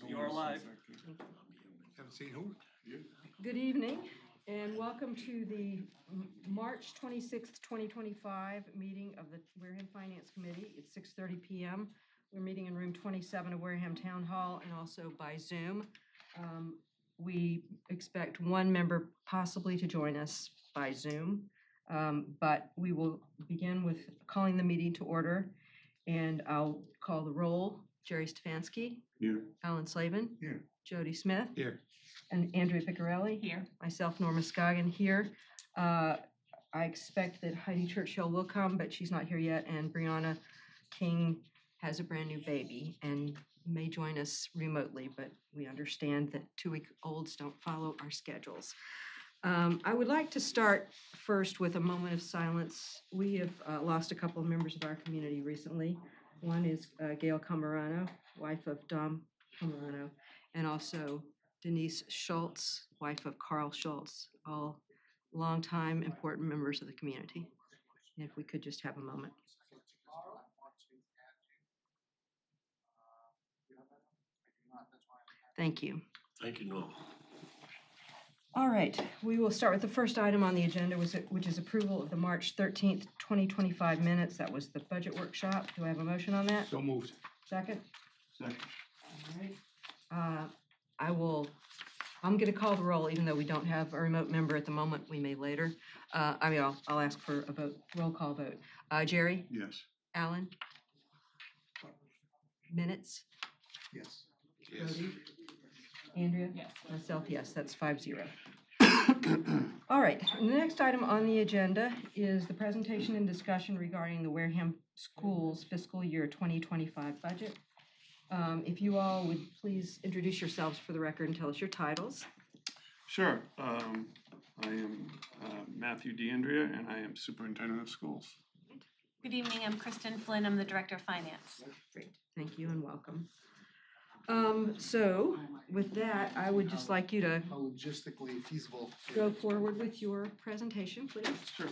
You're alive. Haven't seen who? Good evening and welcome to the March 26th, 2025 meeting of the Wareham Finance Committee. It's 6:30 p.m. We're meeting in room 27 of Wareham Town Hall and also by Zoom. We expect one member possibly to join us by Zoom, but we will begin with calling the meeting to order, and I'll call the roll. Jerry Stefanski. Here. Alan Slavin. Here. Jody Smith. Here. And Andrea Piccarelli. Here. Myself, Norma Scoggin, here. I expect that Heidi Churchill will come, but she's not here yet, and Brianna King has a brand new baby and may join us remotely, but we understand that 2-week-olds don't follow our schedules. I would like to start first with a moment of silence. We have lost a couple of members of our community recently. One is Gail Camarano, wife of Dom Camarano, and also Denise Schultz, wife of Carl Schultz, all longtime important members of the community. And if we could just have a moment. Thank you. Thank you, Norm. All right, we will start with the first item on the agenda, which is approval of the March 13th, 2025 minutes. That was the budget workshop. Do I have a motion on that? So moved. Second? Second. All right. I'm going to call the roll, even though we don't have a remote member at the moment. We may later. I'll ask for a vote, roll call vote. Jerry? Yes. Alan? Minutes? Yes. Jody? Andrea? Yes. Myself, yes, that's 5-0. All right, and the next item on the agenda is the presentation and discussion regarding the Wareham Schools fiscal year 2025 budget. If you all would please introduce yourselves for the record and tell us your titles. Sure. I am Matthew DeAndrea, and I am Superintendent of Schools. Good evening, I'm Kristen Flynn, I'm the Director of Finance. Great, thank you and welcome. So with that, I would just like you to How logistically feasible. go forward with your presentation, please. Sure.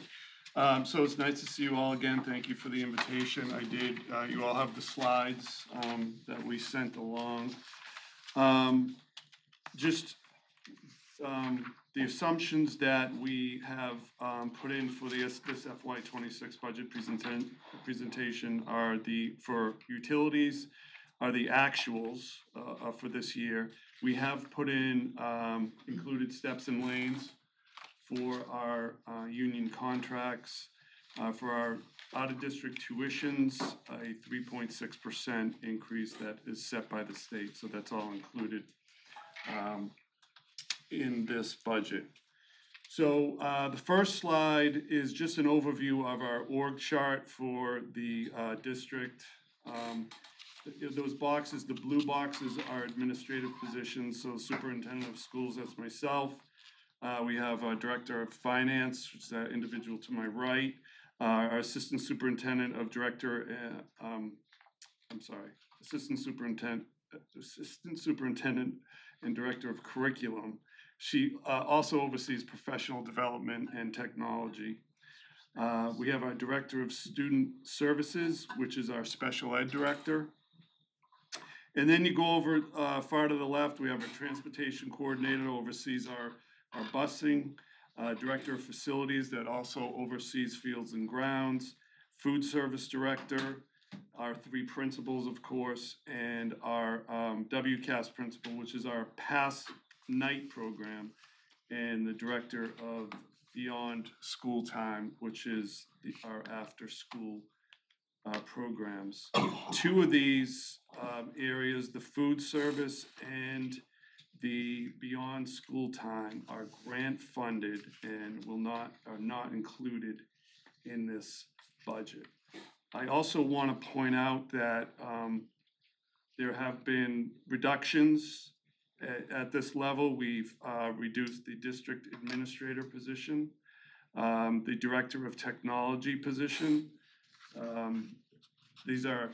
So it's nice to see you all again. Thank you for the invitation. I did, you all have the slides that we sent along. The assumptions that we have put in for this FY26 budget presentation are for utilities, are the actuals for this year. We have put in, included steps and lanes for our union contracts, for our out-of-district tuitions, a 3.6% increase that is set by the state. So that's all included in this budget. So the first slide is just an overview of our org chart for the district. Those boxes, the blue boxes, are administrative positions. So superintendent of schools, that's myself. We have a director of finance, which is that individual to my right. Our assistant superintendent and director of curriculum. She also oversees professional development and technology. We have our director of student services, which is our special ed director. And then you go over far to the left, we have our transportation coordinator, oversees our busing, director of facilities that also oversees fields and grounds, food service director, our 3 principals, of course, and our WCAS principal, which is our past night program, and the director of Beyond School Time, which is our after school programs. 2 of these areas, the food service and the Beyond School Time, are grant funded and are not included in this budget. I also want to point out that there have been reductions at this level. We've reduced the district administrator position, the director of technology position. These are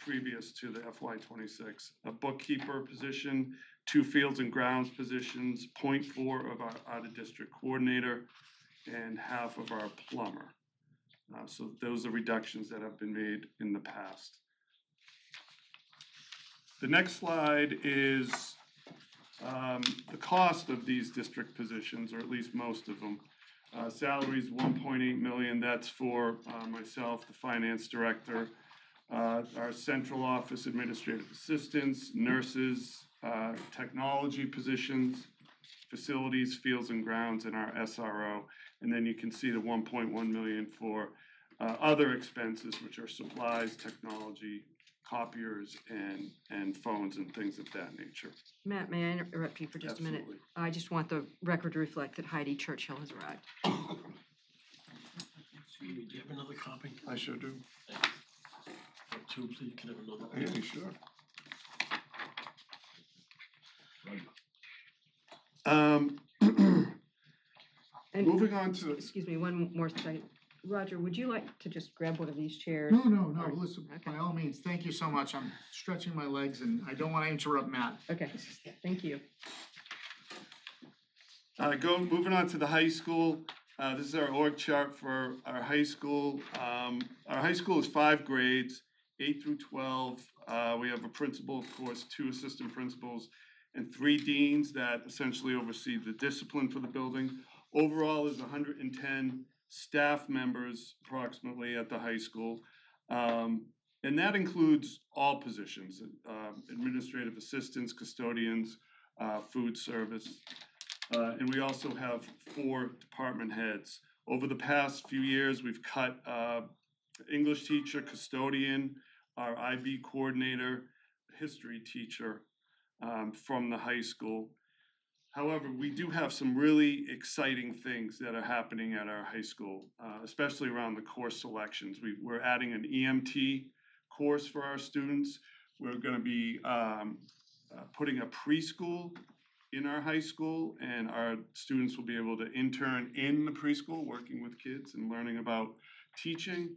previous to the FY26. A bookkeeper position, 2 fields and grounds positions, 0.4 of our out-of-district coordinator, and half of our plumber. So those are reductions that have been made in the past. The next slide is the cost of these district positions, or at least most of them. Salaries, 1.8 million, that's for myself, the finance director, our central office administrative assistants, nurses, technology positions, facilities, fields and grounds, and our SRO. And then you can see the 1.1 million for other expenses, which are supplies, technology, copiers, and phones and things of that nature. Matt, may I interrupt you for just a minute? Absolutely. I just want the record to reflect that Heidi Churchill has arrived. Excuse me, do you have another copy? I sure do. Two, please, can I have another? Yeah, sure. And- Moving on to, Excuse me, one more second. Roger, would you like to just grab one of these chairs? No, Or- listen, Okay. by all means, thank you so much. I'm stretching my legs and I don't want to interrupt Matt. Okay, thank you. moving on to the high school. This is our org chart for our high school. Our high school is 5 grades, 8 through 12. We have a principal, of course, 2 assistant principals, and 3 deans that essentially oversee the discipline for the building. Overall, there's 110 staff members approximately at the high school. And that includes all positions, administrative assistants, custodians, food service. And we also have 4 department heads. Over the past few years, we've cut English teacher, custodian, our IB coordinator, history teacher from the high school. However, we do have some really exciting things that are happening at our high school, especially around the course selections. We're adding an EMT course for our students. We're going to be putting a preschool in our high school, and our students will be able to intern in the preschool, working with kids and learning about teaching.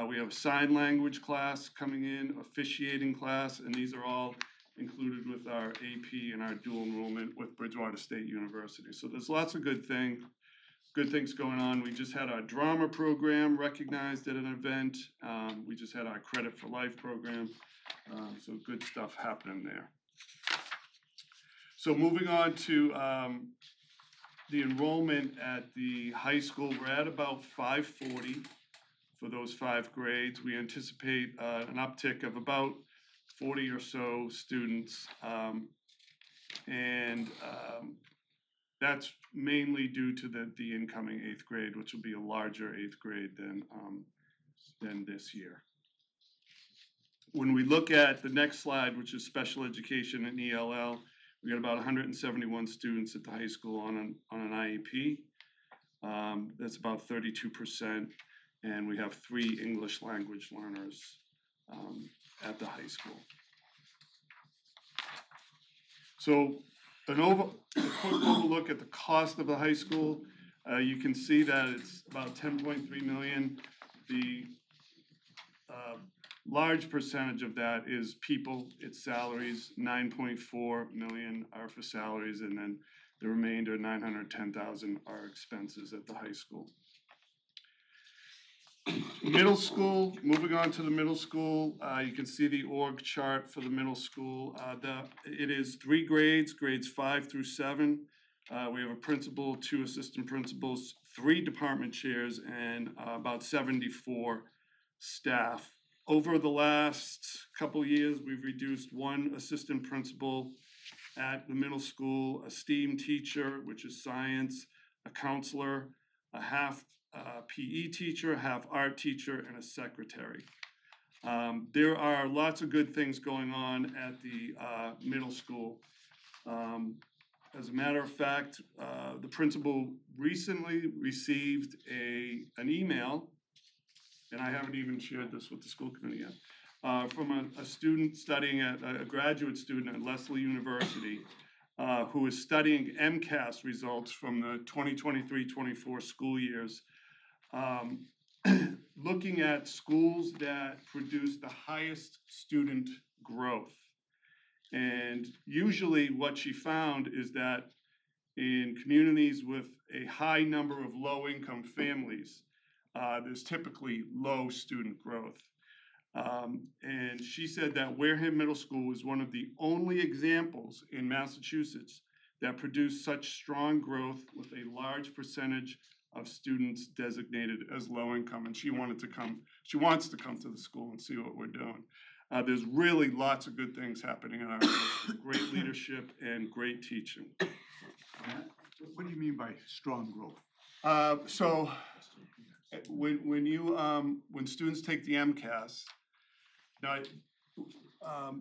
We have a sign language class coming in, officiating class, and these are all included with our AP and our dual enrollment with Bridgewater State University. So there's lots of good things going on. We just had our drama program recognized at an event. We just had our Credit for Life program. So good stuff happening there. So moving on to the enrollment at the high school, we're at about 540 for those 5 grades. We anticipate an uptick of about 40 or so students, and that's mainly due to the incoming 8th grade, which will be a larger 8th grade than this year. When we look at the next slide, which is special education and ELL, we got about 171 students at the high school on an IEP. That's about 32%, and we have 3 English language learners at the high school. So a quick overlook at the cost of the high school. You can see that it's about 10.3 million. The large percentage of that is people, it's salaries. 9.4 million are for salaries, and then the remainder, 910,000, are expenses at the high school. Middle school, moving on to the middle school, you can see the org chart for the middle school. It is 3 grades, grades 5 through 7. We have a principal, 2 assistant principals, 3 department chairs, and about 74 staff. Over the last couple years, we've reduced 1 assistant principal at the middle school, a STEAM teacher, which is science, a counselor, a half PE teacher, half art teacher, and a secretary. There are lots of good things going on at the middle school. As a matter of fact, the principal recently received an email, and I haven't even shared this with the school committee yet, from a student studying at a graduate student at Lesley University, who is studying MCAS results from the 2023-24 school years, looking at schools that produce the highest student growth. And usually what she found is that in communities with a high number of low-income families, there's typically low student growth. And she said that Wareham Middle School is one of the only examples in Massachusetts that produced such strong growth with a large percentage of students designated as low income. And she wants to come to the school and see what we're doing. There's really lots of good things happening in our middle school, great leadership and great teaching. What do you mean by strong growth? So when students take the MCAS, now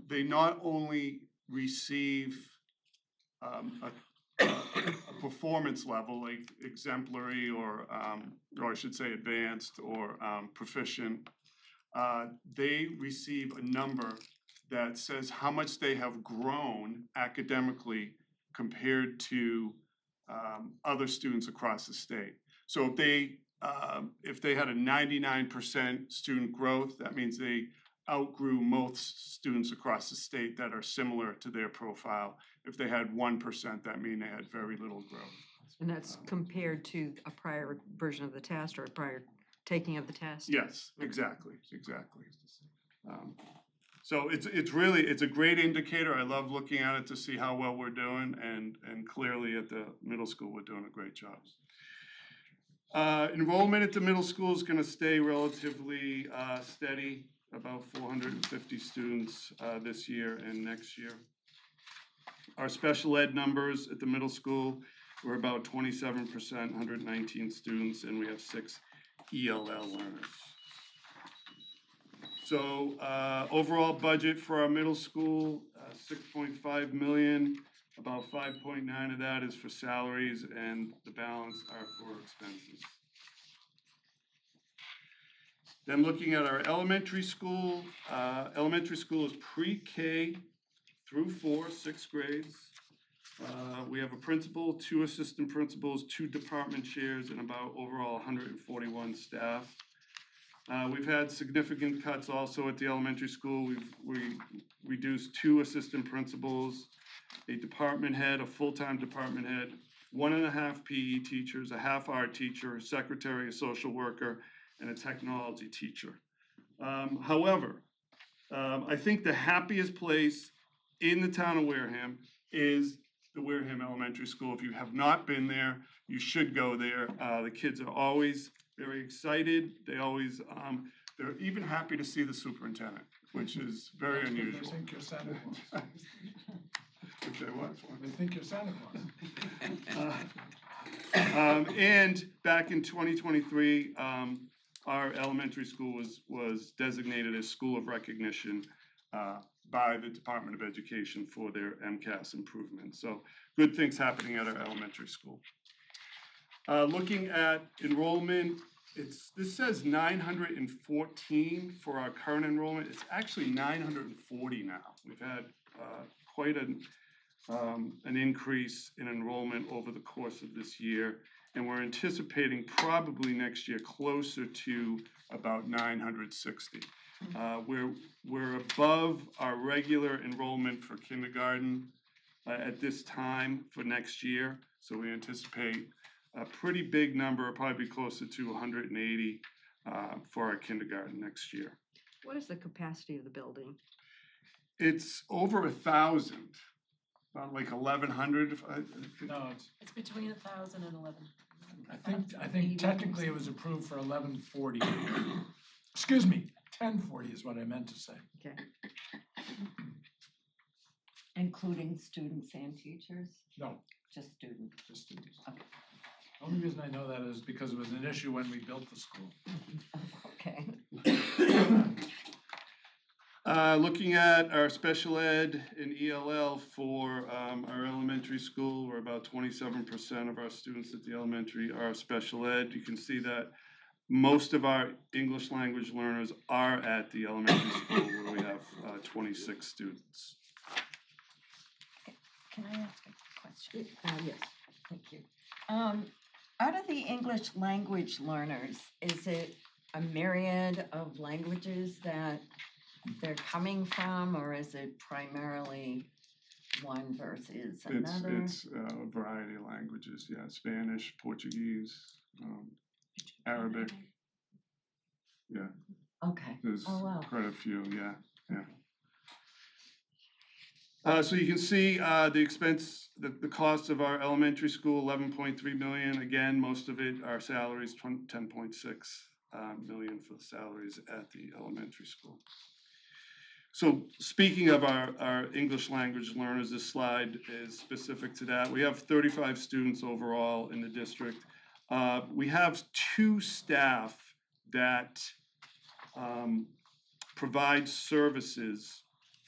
they not only receive a performance level like exemplary or I should say advanced or proficient, they receive a number that says how much they have grown academically compared to other students across the state. So if they had a 99% student growth, that means they outgrew most students across the state that are similar to their profile. If they had 1%, that means they had very little growth. And that's compared to a prior version of the test or a prior taking of the test? Yes, exactly. So it's a great indicator. I love looking at it to see how well we're doing, and clearly at the middle school, we're doing a great job. Enrollment at the middle school is gonna stay relatively steady, about 450 students this year and next year. Our special ed numbers at the middle school were about 27%, 119 students, and we have 6 ELL learners. So overall budget for our middle school, 6.5 million, about 5.9 of that is for salaries and the balance are for expenses. Then looking at our elementary school is pre-K through 4, 6 grades. We have a principal, 2 assistant principals, 2 department chairs, and about overall 141 staff. We've had significant cuts also at the elementary school. We reduced 2 assistant principals, a department head, a full-time department head, 1.5 PE teachers, a half art teacher, a secretary, a social worker, and a technology teacher. However, I think the happiest place in the town of Wareham is the Wareham Elementary School. If you have not been there, you should go there. The kids are always very excited. They're even happy to see the superintendent, which is very unusual. They think you're Santa Claus. Which I was. They think you're Santa Claus. And back in 2023, our elementary school was designated as School of Recognition by the Department of Education for their MCAS improvement. So good things happening at our elementary school. Looking at enrollment, this says 914 for our current enrollment. It's actually 940 now. We've had quite an increase in enrollment over the course of this year, and we're anticipating probably next year closer to about 960. We're above our regular enrollment for kindergarten at this time for next year, so we anticipate a pretty big number, probably closer to 180 for our kindergarten next year. What is the capacity of the building? It's over 1,000, about like 1,100. No, It's between 1,000 and 11. I think technically it was approved for 1140. Excuse me, 1040 is what I meant to say. Okay. Including students and teachers? No, Just students. just students. Okay. The only reason I know that is because it was an issue when we built the school. Okay. Looking at our special ed and ELL for our elementary school, we're about 27% of our students at the elementary are special ed. You can see that most of our English language learners are at the elementary school where we have 26 students. Can I ask a question? Yes. Thank you. Out of the English language learners, is it a myriad of languages that they're coming from, or is it primarily one versus another? It's a variety of languages, yeah, Spanish, Portuguese, Arabic, yeah. Okay. There's Oh, wow. quite a few, yeah. So you can see, the expense, the cost of our elementary school, 11.3 million. Again, most of it are salaries, 10.6 million for the salaries at the elementary school. So speaking of our English language learners, this slide is specific to that. We have 35 students overall in the district. We have 2 staff that provide services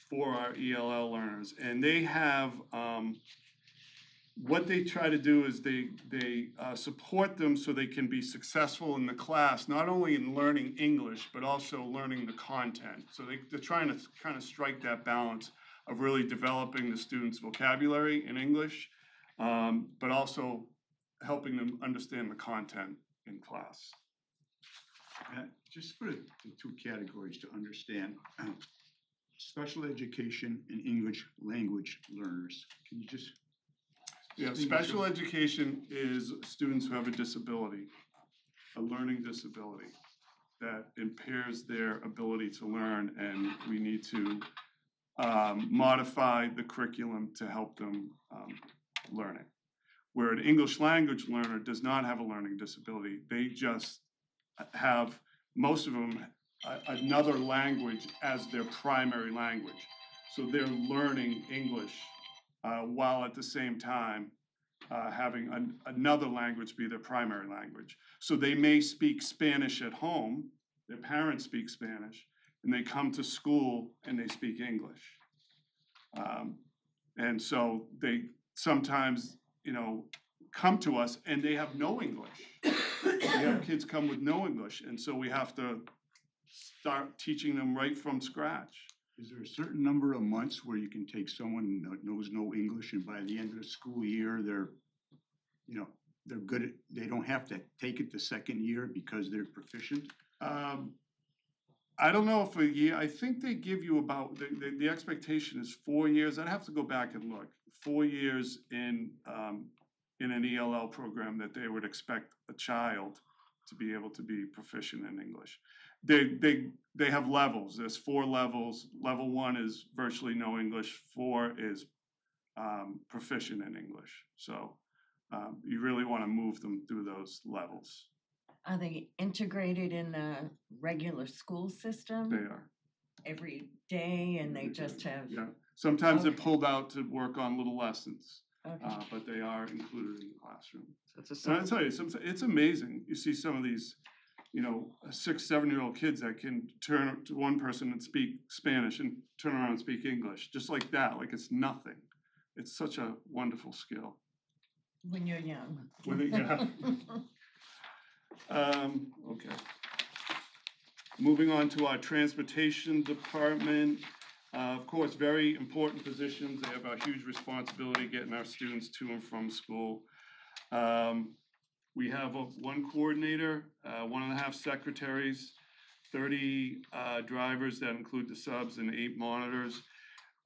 for our ELL learners, and they have, what they try to do is they support them so they can be successful in the class, not only in learning English, but also learning the content. So they're trying to kind of strike that balance of really developing the students' vocabulary in English, but also helping them understand the content in class. Just for the 2 categories to understand, special education and English language learners, can you just? Yeah, special education is students who have a disability, a learning disability that impairs their ability to learn, and we need to modify the curriculum to help them learn it. Where an English language learner does not have a learning disability, they just have, most of them, another language as their primary language. So they're learning English while at the same time having another language be their primary language. So they may speak Spanish at home, their parents speak Spanish, and they come to school and they speak English. And so they sometimes, come to us and they have no English. We have kids come with no English, and so we have to start teaching them right from scratch. Is there a certain number of months where you can take someone that knows no English and by the end of the school year, they're good at, they don't have to take it the second year because they're proficient? I don't know if a year, I think they give you about, the expectation is 4 years. I'd have to go back and look. 4 years in an ELL program that they would expect a child to be able to be proficient in English. They have levels. There's 4 levels. Level 1 is virtually no English. 4 is proficient in English. So you really want to move them through those levels. Are they integrated in the regular school system? They are. Every day, and they just have? Yeah. Sometimes they're Okay. pulled out to work on little lessons, Okay. but they are included in the classroom. That's And I tell you, it's amazing. You see some of these, 6, 7-year-old kids that can turn to one person and speak Spanish and turn around and speak English, just like that, like it's nothing. It's such a wonderful skill. When you're young. Yeah. Okay. Moving on to our transportation department. Of course, very important positions. They have a huge responsibility getting our students to and from school. We have 1 coordinator, 1.5 secretaries, 30 drivers that include the subs, and 8 monitors.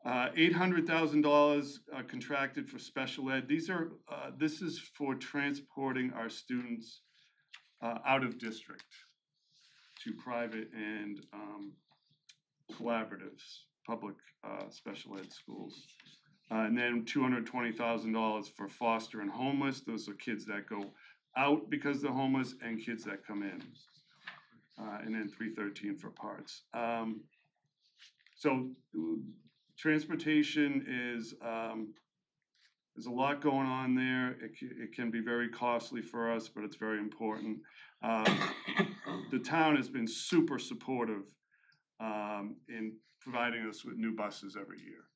$800,000 contracted for special ed. This is for transporting our students out of district to private and collaboratives, public special ed schools. And then $220,000 for foster and homeless. Those are kids that go out because they're homeless and kids that come in. And then $313 for parts. So transportation is, there's a lot going on there. It can be very costly for us, but it's very important. The town has been super supportive in providing us with new buses every year.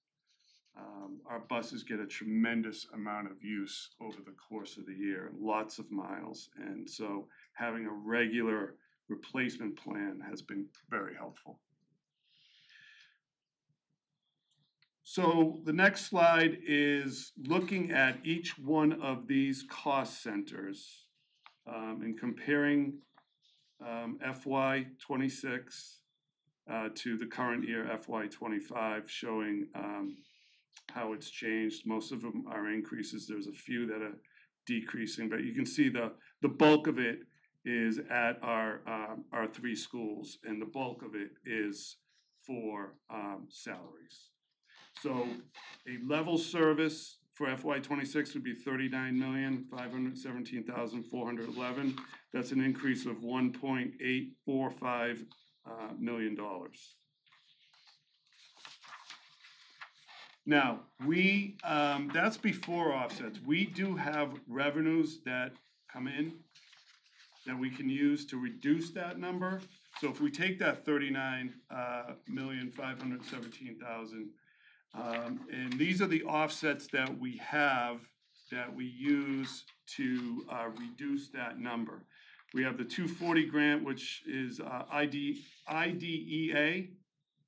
Our buses get a tremendous amount of use over the course of the year, lots of miles, and so having a regular replacement plan has been very helpful. So the next slide is looking at each one of these cost centers and comparing FY26 to the current year FY25, showing how it's changed. Most of them are increases. There's a few that are decreasing, but you can see the bulk of it is at our three schools, and the bulk of it is for salaries. So a level service for FY '26 would be $39,517,411. That's an increase of $1.845 million. Now, that's before offsets. We do have revenues that come in that we can use to reduce that number. So if we take that $39,517,000, and these are the offsets that we have that we use to reduce that number. We have the 240 grant, which is IDEA,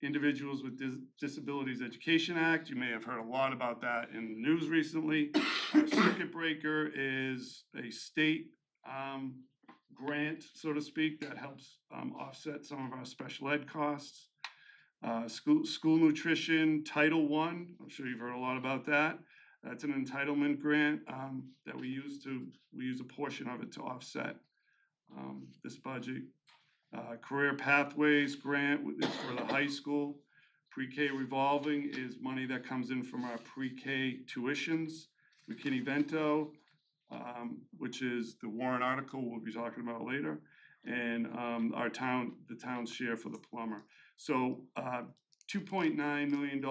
Individuals with Disabilities Education Act. You may have heard a lot about that in the news recently. Our circuit breaker is a state grant, so to speak, that helps offset some of our special ed costs. School nutrition, Title I, I'm sure you've heard a lot about that. That's an entitlement grant that we use a portion of it to offset this budget. Career Pathways grant is for the high school. Pre-K revolving is money that comes in from our pre-K tuitions. McKinney-Vento, which is the Warren article we'll be talking about later, and the town's share for the plumber. So $2.9 million,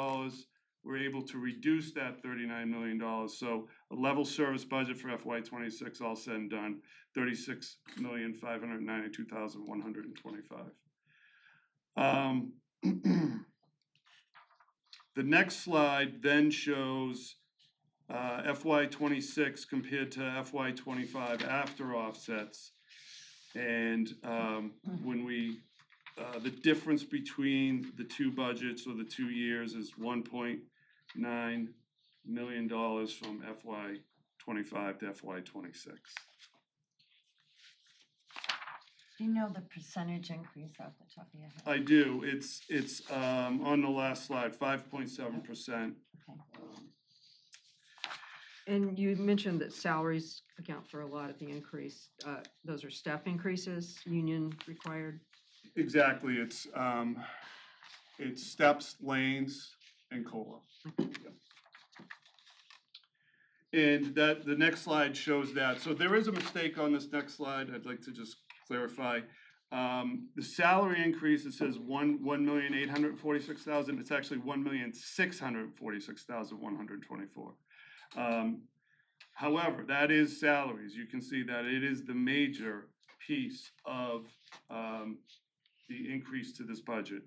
we're able to reduce that $39 million. So a level service budget for FY '26, all said and done, $36,592,125. The next slide then shows FY '26 compared to FY '25 after offsets. And when the difference between the two budgets or the 2 years is $1.9 million from FY '25 to FY '26. Do you know the percentage increase off the top of your head? I do. It's on the last slide, 5.7%. And you mentioned that salaries account for a lot of the increase. Those are step increases, union required? Exactly. It's steps, lanes, and COLA. Yep. And the next slide shows that. So there is a mistake on this next slide. I'd like to just clarify. The salary increase, it says $1,846,000. It's actually $1,646,124. However, that is salaries. You can see that it is the major piece of the increase to this budget.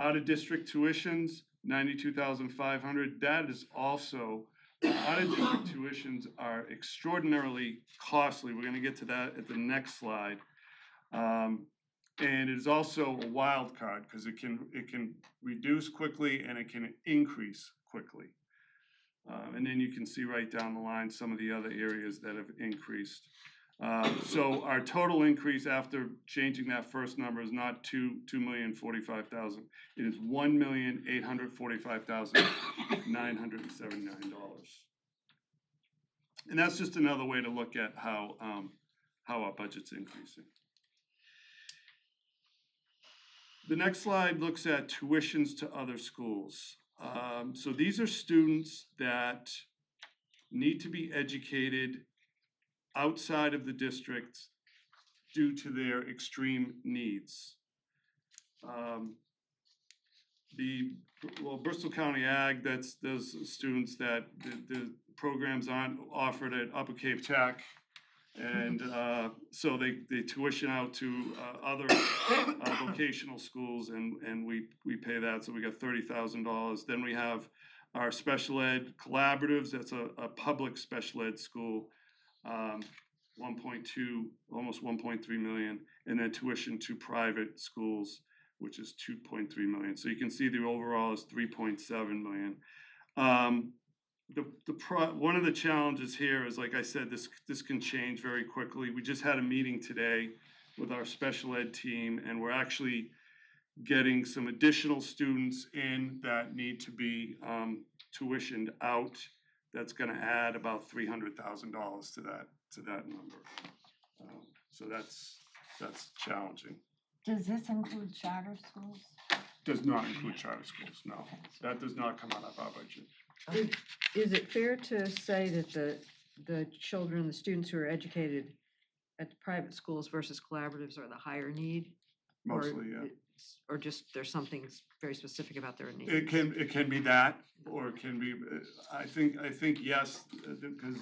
Out of district tuitions, $92,500. That is also out of district tuitions are extraordinarily costly. We're going to get to that at the next slide. And it is also a wild card because it can reduce quickly and it can increase quickly. And then you can see right down the line some of the other areas that have increased. So our total increase after changing that first number is not $2,045,000. It is $1,845,979. And that's just another way to look at how our budget's increasing. The next slide looks at tuitions to other schools. So these are students that need to be educated outside of the district due to their extreme needs. Bristol County Ag, that's those students that the programs aren't offered at Upper Cape Tech. And so they tuition out to other vocational schools, and we pay that, so we got $30,000. Then we have our special ed collaboratives, that's a public special ed school, 1.2, almost 1.3 million, and then tuition to private schools, which is 2.3 million. So you can see the overall is 3.7 million. One of the challenges here is, like I said, this can change very quickly. We just had a meeting today with our special ed team, and we're actually getting some additional students in that need to be tuitioned out. That's going to add about $300,000 to that number. So that's challenging. Does this include charter schools? Does not include charter schools, no. That does not come out of our budget. Is it fair to say that the children, the students who are educated at the private schools versus collaboratives are the higher need? Or Mostly, yeah. Or just there's something very specific about their needs? It can be that, or it can be, I think yes, because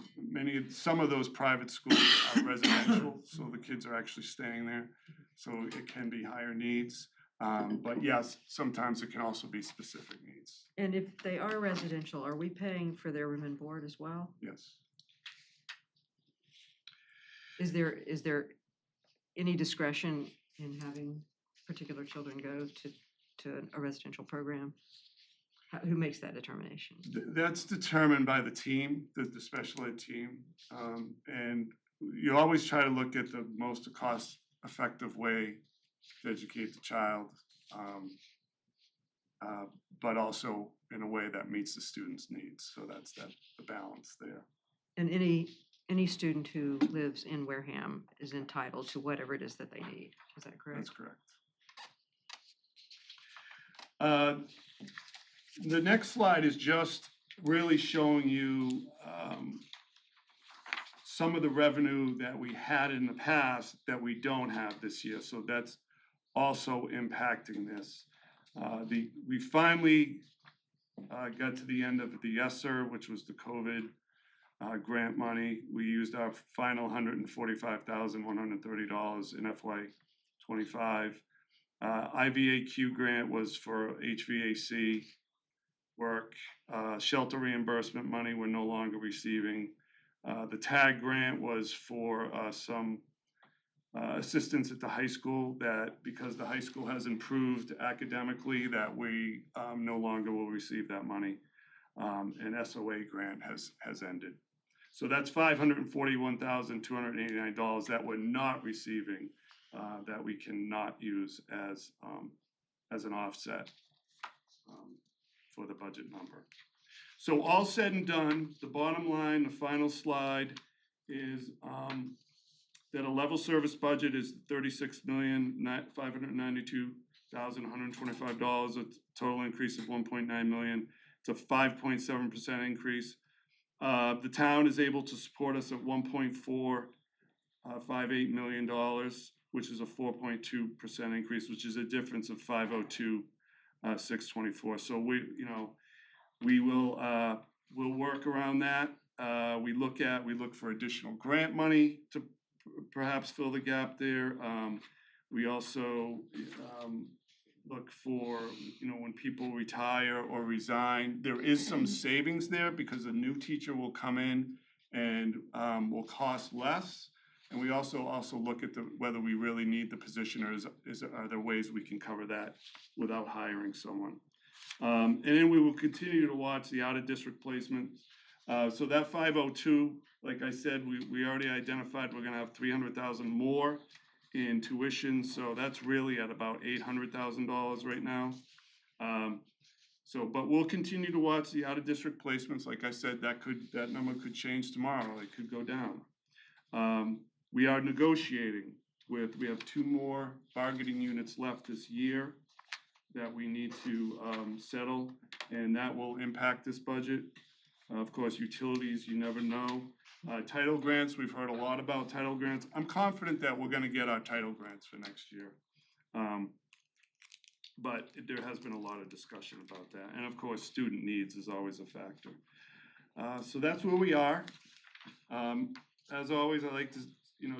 some of those private schools are residential, so the kids are actually staying there. So it can be higher needs, but yes, sometimes it can also be specific needs, And if they are residential, are we paying for their room and board as well? yes. Is there any discretion in having particular children go to a residential program? Who makes that determination? That's determined by the team, the special ed team. And you always try to look at the most cost-effective way to educate the child, but also in a way that meets the student's needs. So that's the balance there. And any student who lives in Wareham is entitled to whatever it is that they need. Is that correct? That's correct. The next slide is just really showing you some of the revenue that we had in the past that we don't have this year. So that's also impacting this. We finally got to the end of the ESSER, which was the COVID grant money. We used our final $145,130 in FY25. IVAQ grant was for HVAC work. Shelter reimbursement money we're no longer receiving. The TAG grant was for some assistance at the high school, that because the high school has improved academically, that we no longer will receive that money. And SOA grant has ended. So that's $541,289 that we're not receiving, that we cannot use as an offset for the budget number. So all said and done, the bottom line, the final slide is that a level service budget is $36,592,125, a total increase of 1.9 million. It's a 5.7% increase. The town is able to support us at $1.458 million, which is a 4.2% increase, which is a difference of 502,624. So we'll work around that. We look for additional grant money to perhaps fill the gap there. We also look for, when people retire or resign, there is some savings there because a new teacher will come in and will cost less. And we also look at whether we really need the position, or are there ways we can cover that without hiring someone. And then we will continue to watch the out-of-district placement. So that 502, like I said, we already identified we're gonna have 300,000 more in tuition, so that's really at about $800,000 right now. But we'll continue to watch the out-of-district placements. Like I said, that number could change tomorrow. It could go down. We are negotiating we have 2 more bargaining units left this year that we need to settle, and that will impact this budget. Of course, utilities, you never know. Title grants, we've heard a lot about title grants. I'm confident that we're gonna get our title grants for next year. But there has been a lot of discussion about that. And of course, student needs is always a factor. So that's where we are. As always, I like to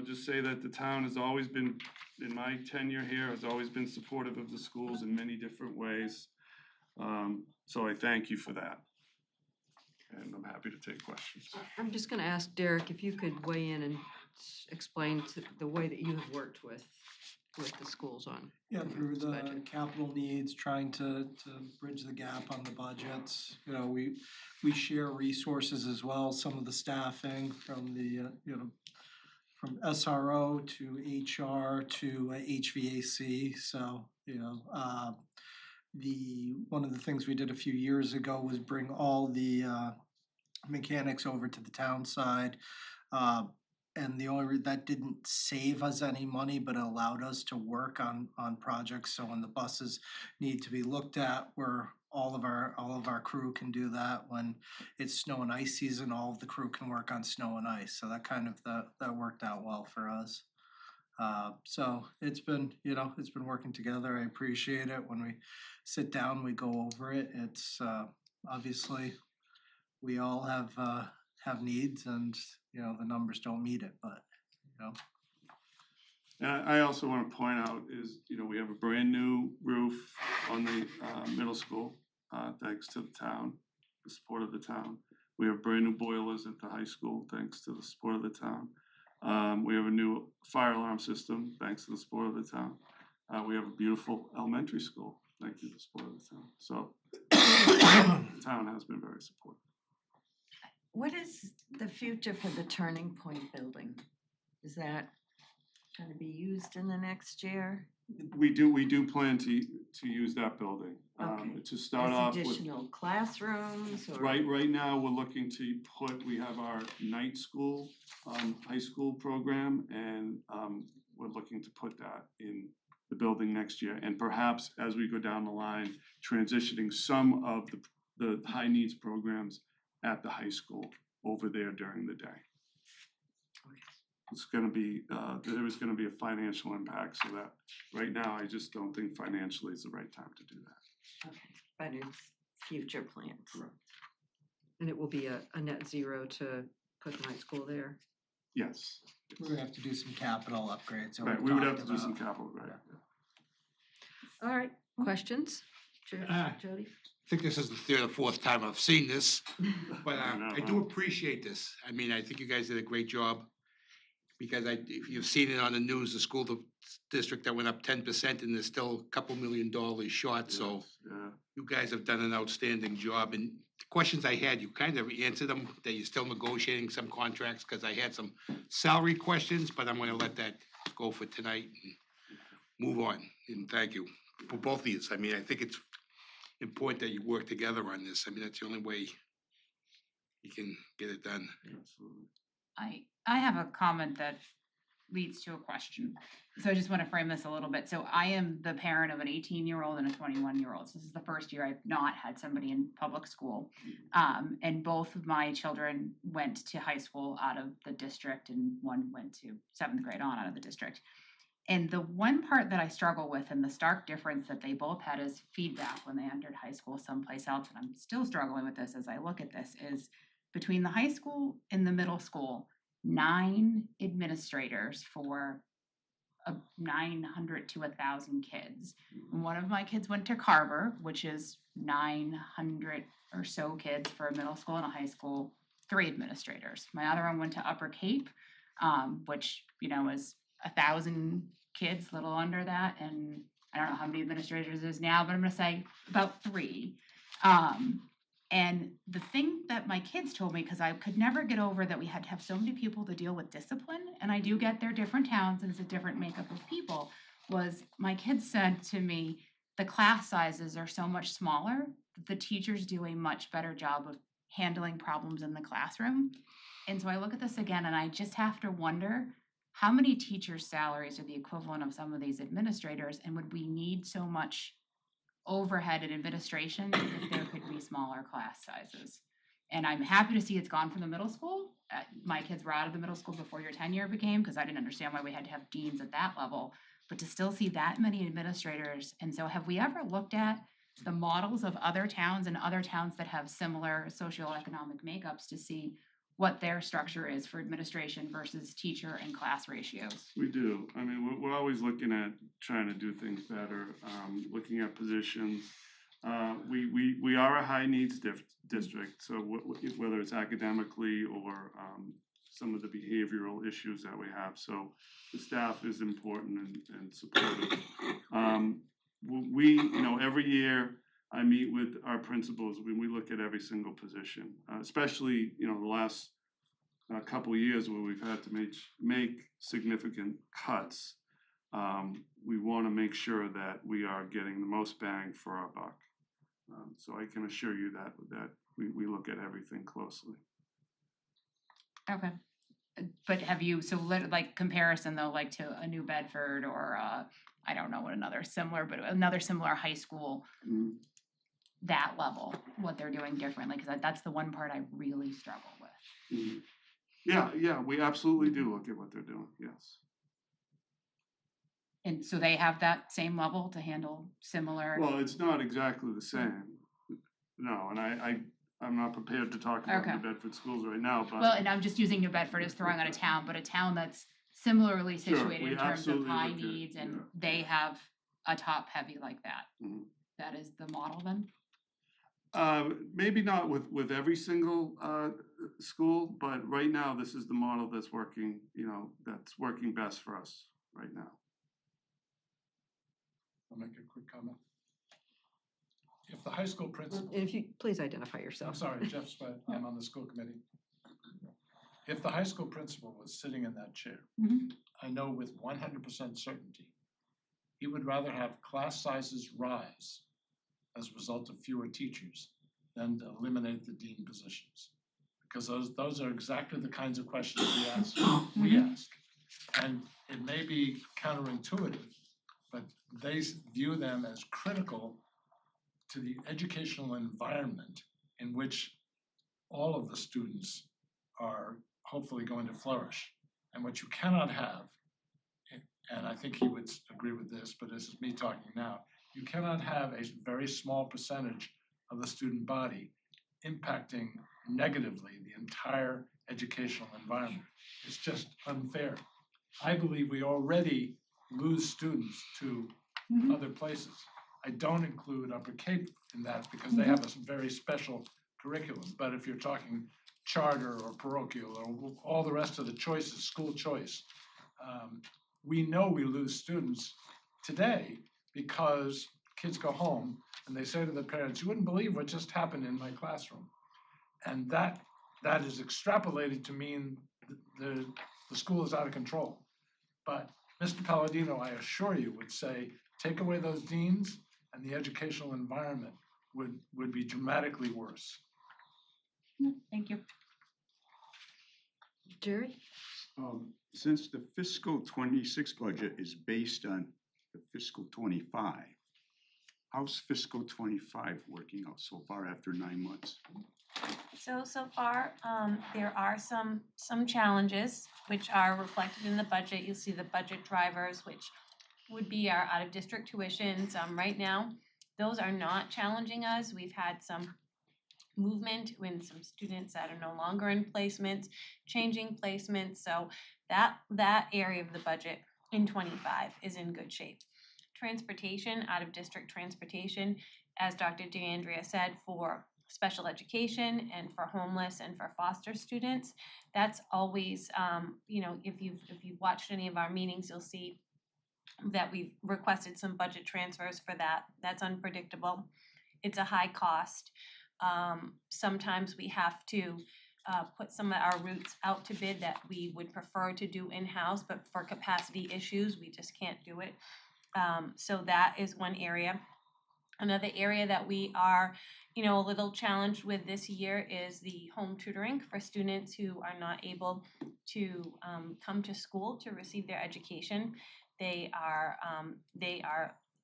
just say that the town has always been, in my tenure here, has always been supportive of the schools in many different ways. So I thank you for that. And I'm happy to take questions. I'm just gonna ask Derek if you could weigh in and explain the way that you have worked with the schools on. Yeah, through the budget. capital needs, trying to bridge the gap on the budgets. We share resources as well, some of the staffing from the, from SRO to HR to HVAC. So, one of the things we did a few years ago was bring all the mechanics over to the town side. and the only, that didn't save us any money, but allowed us to work on projects, so when the buses need to be looked at, where all of our crew can do that. When it's snow and ice season, all of the crew can work on snow and ice, so that kind of, that worked out well for us. So it's been, it's been working together. I appreciate it. When we sit down, we go over it. It's, obviously, we all have needs, and, the numbers don't meet it, but, And I also wanna point out is, we have a brand new roof on the middle school, thanks to the town, the support of the town. We have brand new boilers at the high school, thanks to the support of the town. We have a new fire alarm system, thanks to the support of the town. We have a beautiful elementary school, thanks to the support of the town. So the town has been very supportive. What is the future for the Turning Point building? Is that gonna be used in the next year? We do plan to use that building. Okay. To start As off with. additional classrooms or? Right now, we're looking to we have our night school, high school program, and we're looking to put that in the building next year. And perhaps as we go down the line, transitioning some of the high needs programs at the high school over there during the day. It's gonna be, there is gonna be a financial impact, so that right now, I just don't think financially is the right time to do that. Okay, but it's future plans. Correct. And it will be a net zero to put the night school there. Yes. we're gonna have to do some capital upgrades. that Right, we've we would have talked to do some about. capital, right? All right, questions? Jody? I think this is the third or fourth time I've seen this, but I know, I do appreciate this. I mean, I think you guys did a great job. Because if you've seen it on the news, the school district that went up 10% and there's still a couple $1 million short, so Yeah. you guys have done an outstanding job. And the questions I had, you kind of answered them, that you're still negotiating some contracts, because I had some salary questions, but I'm gonna let that go for tonight and move on. And thank you for both of you. I mean, I think it's important that you work together on this. I mean, that's the only way you can get it done. Absolutely. I have a comment that leads to a question. So I just want to frame this a little bit. So I am the parent of an 18-year-old and a 21-year-old. So this is the first year I've not had somebody in public school. And both of my children went to high school out of the district, and one went to 7th grade on out of the district. And the one part that I struggle with, and the stark difference that they both had as feedback when they entered high school someplace else, and I'm still struggling with this as I look at this, is between the high school and the middle school, 9 administrators for 900 to 1,000 kids. And one of my kids went to Carver, which is 900 or so kids for a middle school and a high school, 3 administrators. My other one went to Upper Cape, which, is 1,000 kids, little under that, and I don't know how many administrators it is now, but I'm gonna say about 3. And the thing that my kids told me, because I could never get over that we had to have so many people to deal with discipline, and I do get they're different towns and it's a different makeup of people, was my kids said to me, the class sizes are so much smaller, that the teachers do a much better job of handling problems in the classroom. And so I look at this again and I just have to wonder, how many teachers' salaries are the equivalent of some of these administrators, and would we need so much overhead and administration if there could be smaller class sizes? And I'm happy to see it's gone from the middle school. My kids were out of the middle school before your tenure became, because I didn't understand why we had to have deans at that level. But to still see that many administrators, and so have we ever looked at the models of other towns and other towns that have similar socioeconomic makeups to see what their structure is for administration versus teacher and class ratios? We do. I mean, we're always looking at trying to do things better, looking at positions. We are a high needs district, so whether it's academically or some of the behavioral issues that we have, so the staff is important and supportive. Every year I meet with our principals when we look at every single position, especially, the last couple of years where we've had to make significant cuts. We want to make sure that we are getting the most bang for our buck. So I can assure you that we look at everything closely. Okay. But have you, so like comparison though, like to a New Bedford or I don't know what another similar, but another similar high school, that level, what they're doing differently, because that's the one part I really struggle with. Yeah, we absolutely do look at what they're doing, yes. And so they have that same level to handle similar. Well, it's not exactly the same, no, and I'm not prepared to talk about Okay. New Bedford schools right now, but. Well, and I'm just using New Bedford as throwing out a town, but a town that's similarly Sure, situated we in terms of absolutely high look at- needs, and yeah. they have a top heavy like that. Mhm. That is the model then? Maybe not with every single school, but right now, this is the model that's working, that's working best for us right now. I'll make a quick comment. If the high school principal, And if you, please identify I'm yourself. sorry, Jeff Sweat, I'm on the school committee. If the high school principal was sitting in that chair, Mhm. I know with 100% certainty, he would rather have class sizes rise as a result of fewer teachers than to eliminate the dean positions. Because those are exactly the kinds of questions we ask. And it may be counterintuitive, but they view them as critical to the educational environment in which all of the students are hopefully going to flourish. And what you cannot have, and I think he would agree with this, but this is me talking now, you cannot have a very small percentage of the student body impacting negatively the entire educational environment. It's just unfair. I believe we already lose students to other places. I don't include Upper Cape in that because they have a very special curriculum. But if you're talking charter or parochial or all the rest of the choices, school choice, we know we lose students today because kids go home and they say to their parents, "You wouldn't believe what just happened in my classroom." And that is extrapolated to mean the school is out of control. But Mr. Palladino, I assure you, would say, take away those deans and the educational environment would be dramatically worse. Thank you. Jerry? Since the fiscal 26 budget is based on the fiscal 25, how's fiscal 25 working out so far after 9 months? So far, there are some challenges which are reflected in the budget. You'll see the budget drivers, which would be our out-of-district tuitions. Right now, those are not challenging us. We've had some movement when some students that are no longer in placements, changing placements. So that area of the budget in 25 is in good shape. Transportation, out-of-district transportation, as Dr. DeAndrea said, for special education and for homeless and for foster students, that's always, if you've watched any of our meetings, you'll see that we've requested some budget transfers for that. That's unpredictable. It's a high cost. Sometimes we have to put some of our routes out to bid that we would prefer to do in-house, but for capacity issues, we just can't do it. So that is one area. Another area that we are, a little challenged with this year is the home tutoring for students who are not able to come to school to receive their education.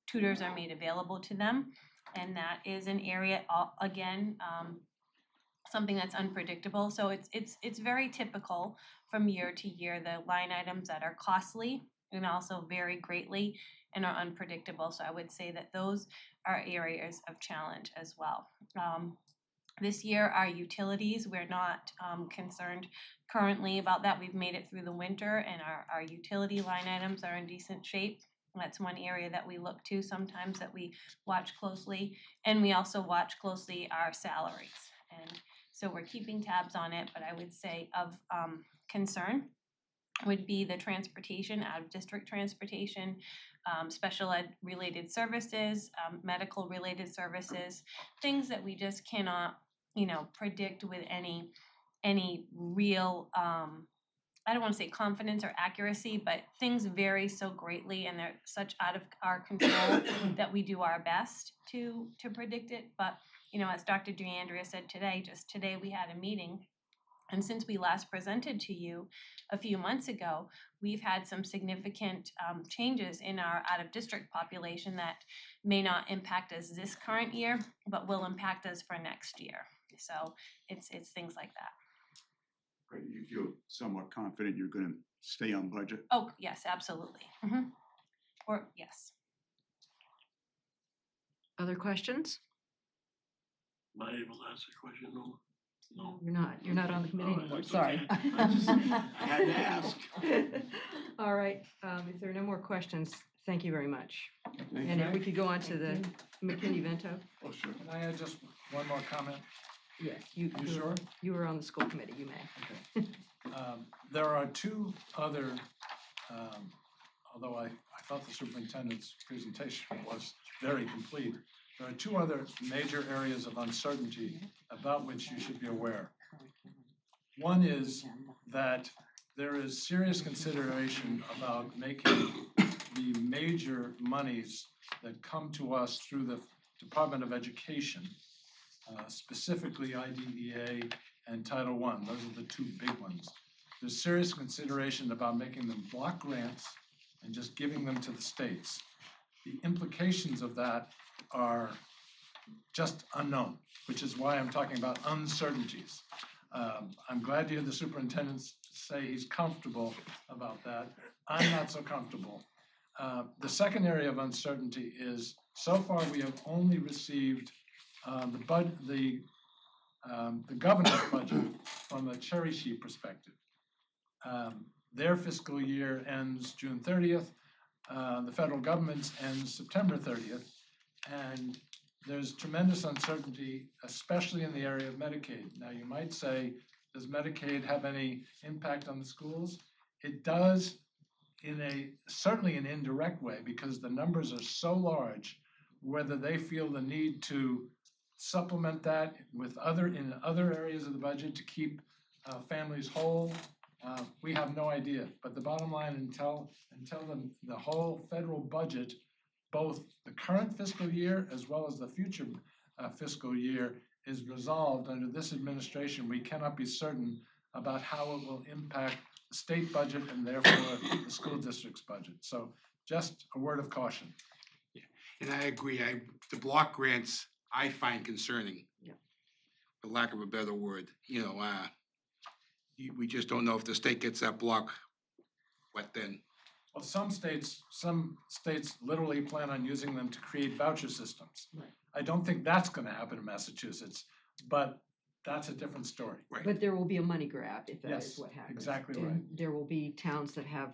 Tutors are made available to them, and that is an area, again, something that's unpredictable. So it's very typical from year to year, the line items that are costly and also vary greatly and are unpredictable. So I would say that those are areas of challenge as well. This year, our utilities, we're not concerned currently about that. We've made it through the winter and our utility line items are in decent shape. That's one area that we look to sometimes, that we watch closely. And we also watch closely our salaries. And so we're keeping tabs on it, but I would say of concern would be the transportation, out-of-district transportation, special ed related services, medical related services, things that we just cannot, predict with any real, I don't want to say confidence or accuracy, but things vary so greatly and they're such out of our control that we do our best to predict it. But, as Dr. DeAndrea said today, just today we had a meeting And since we last presented to you a few months ago, we've had some significant changes in our out-of-district population that may not impact us this current year, but will impact us for next year. So it's things like that. Right, you feel somewhat confident you're gonna stay on budget? Oh, yes, absolutely. Or, yes. Other questions? Am I able to ask a question? No? No? You're not on the committee All right, anymore, that's sorry. okay. I had to ask. All right, if there are no more questions, thank you very much. Thank And you. if we could go on to the McKinney-Vento, Oh, sure. Can I add just one more comment? yes, you. You sure? You were on the school committee, you may. Okay. There are two other, although I thought the superintendent's presentation was very complete, there are two other major areas of uncertainty about which you should be aware. One is that there is serious consideration about making the major monies that come to us through the Department of Education, specifically IDEA and Title I, those are the two big ones. There's serious consideration about making them block grants and just giving them to the states. The implications of that are just unknown, which is why I'm talking about uncertainties. I'm glad to hear the superintendent say he's comfortable about that. I'm not so comfortable. The second area of uncertainty is, so far we have only received the governor's budget from a cherry sheet perspective. Their fiscal year ends June 30th. The federal government's ends September 30th. And there's tremendous uncertainty, especially in the area of Medicaid. Now, you might say, does Medicaid have any impact on the schools? It does in certainly an indirect way, because the numbers are so large. Whether they feel the need to supplement that with in other areas of the budget to keep families whole, we have no idea. But the bottom line, until the whole federal budget, both the current fiscal year as well as the future fiscal year, is resolved under this administration, we cannot be certain about how it will impact the state budget and therefore the school district's budget. So just a word of caution. And I agree, the block grants, I find concerning. Yeah. For lack of a better word, we just don't know if the state gets that block, what then? Well, some states literally plan on using them to create voucher systems. Right. I don't think that's gonna happen in Massachusetts, but that's a different story. Right. But there will be a money grab if that is Yes, what happens. exactly And right. there will be towns that have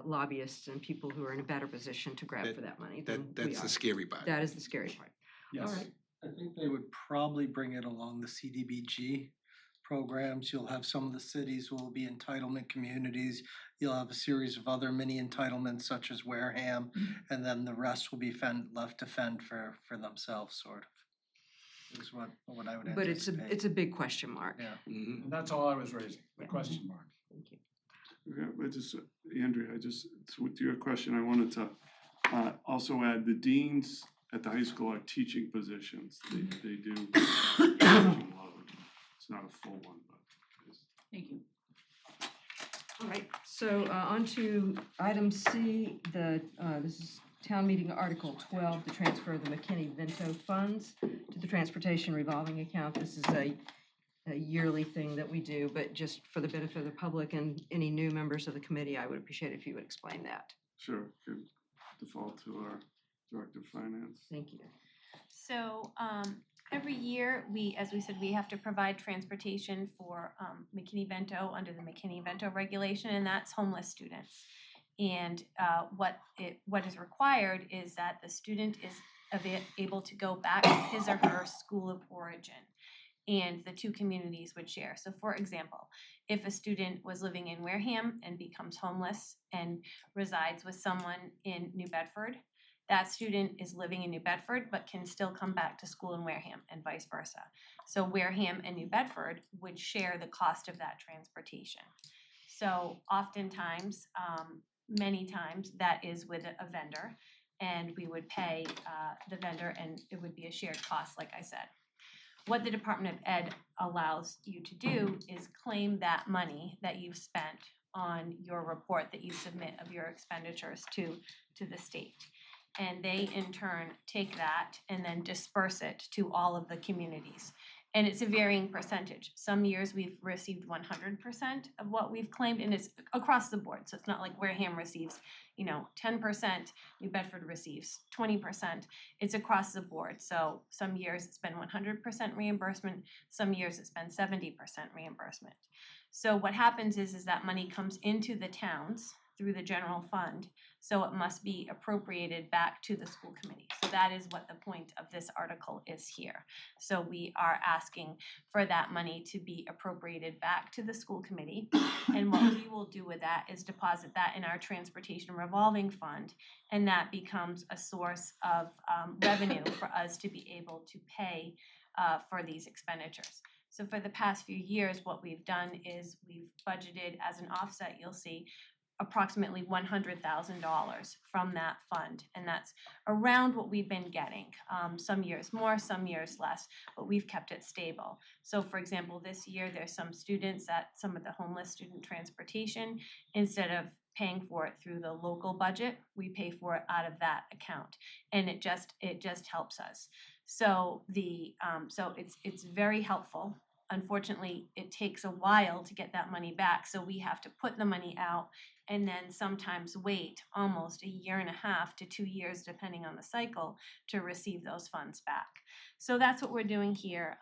lobbyists and people who are in a better position to grab for that money than we That's are. the scary part. That is the scary part. Yes. All right. I think they would probably bring it along the CDBG programs. You'll have some of the cities will be entitlement communities. You'll have a series of other mini entitlements such as Wareham, and then the rest will be left to fend for themselves, sort of. Is what I would But anticipate. it's a big question mark. Yeah. Mhm. And that's all I was raising, the Yeah. question mark. Thank you. Yeah, Andrea, to your question, I wanted to also add the deans at the high school are teaching positions. They do teaching load. It's not a full one, but it is. Thank you. All right, so on to item C, this is town meeting Article 12, the transfer of the McKinney-Vento funds to the transportation revolving account. This is a yearly thing that we do, but just for the benefit of the public and any new members of the committee, I would appreciate it if you would explain that. Sure, could default to our Director of Finance. Thank you. So every year, as we said, we have to provide transportation for McKinney-Vento under the McKinney-Vento regulation, and that's homeless students. And what is required is that the student is able to go back to his or her school of origin, and the two communities would share. So for example, if a student was living in Wareham and becomes homeless and resides with someone in New Bedford, that student is living in New Bedford but can still come back to school in Wareham and vice versa. So Wareham and New Bedford would share the cost of that transportation. So oftentimes, many times, that is with a vendor, and we would pay the vendor and it would be a shared cost, like I said. What the Department of Ed allows you to do is claim that money that you've spent on your report that you submit of your expenditures to the state. And they in turn take that and then disperse it to all of the communities. And it's a varying percentage. Some years we've received 100% of what we've claimed, and it's across the board. So it's not like Wareham receives, 10%, New Bedford receives 20%. It's across the board. So some years it's been 100% reimbursement, some years it's been 70% reimbursement. So what happens is that money comes into the towns through the general fund, so it must be appropriated back to the school committee. So that is what the point of this article is here. So we are asking for that money to be appropriated back to the school committee. And what we will do with that is deposit that in our transportation revolving fund, and that becomes a source of revenue for us to be able to pay for these expenditures. So for the past few years, what we've done is we've budgeted as an offset, you'll see, approximately $100,000 from that fund, and that's around what we've been getting. Some years more, some years less, but we've kept it stable. So for example, this year there's some students at some of the homeless student transportation, instead of paying for it through the local budget, we pay for it out of that account, and it just helps us. So it's very helpful. Unfortunately, it takes a while to get that money back, so we have to put the money out and then sometimes wait almost 1.5 to 2 years, depending on the cycle, to receive those funds back. So that's what we're doing here.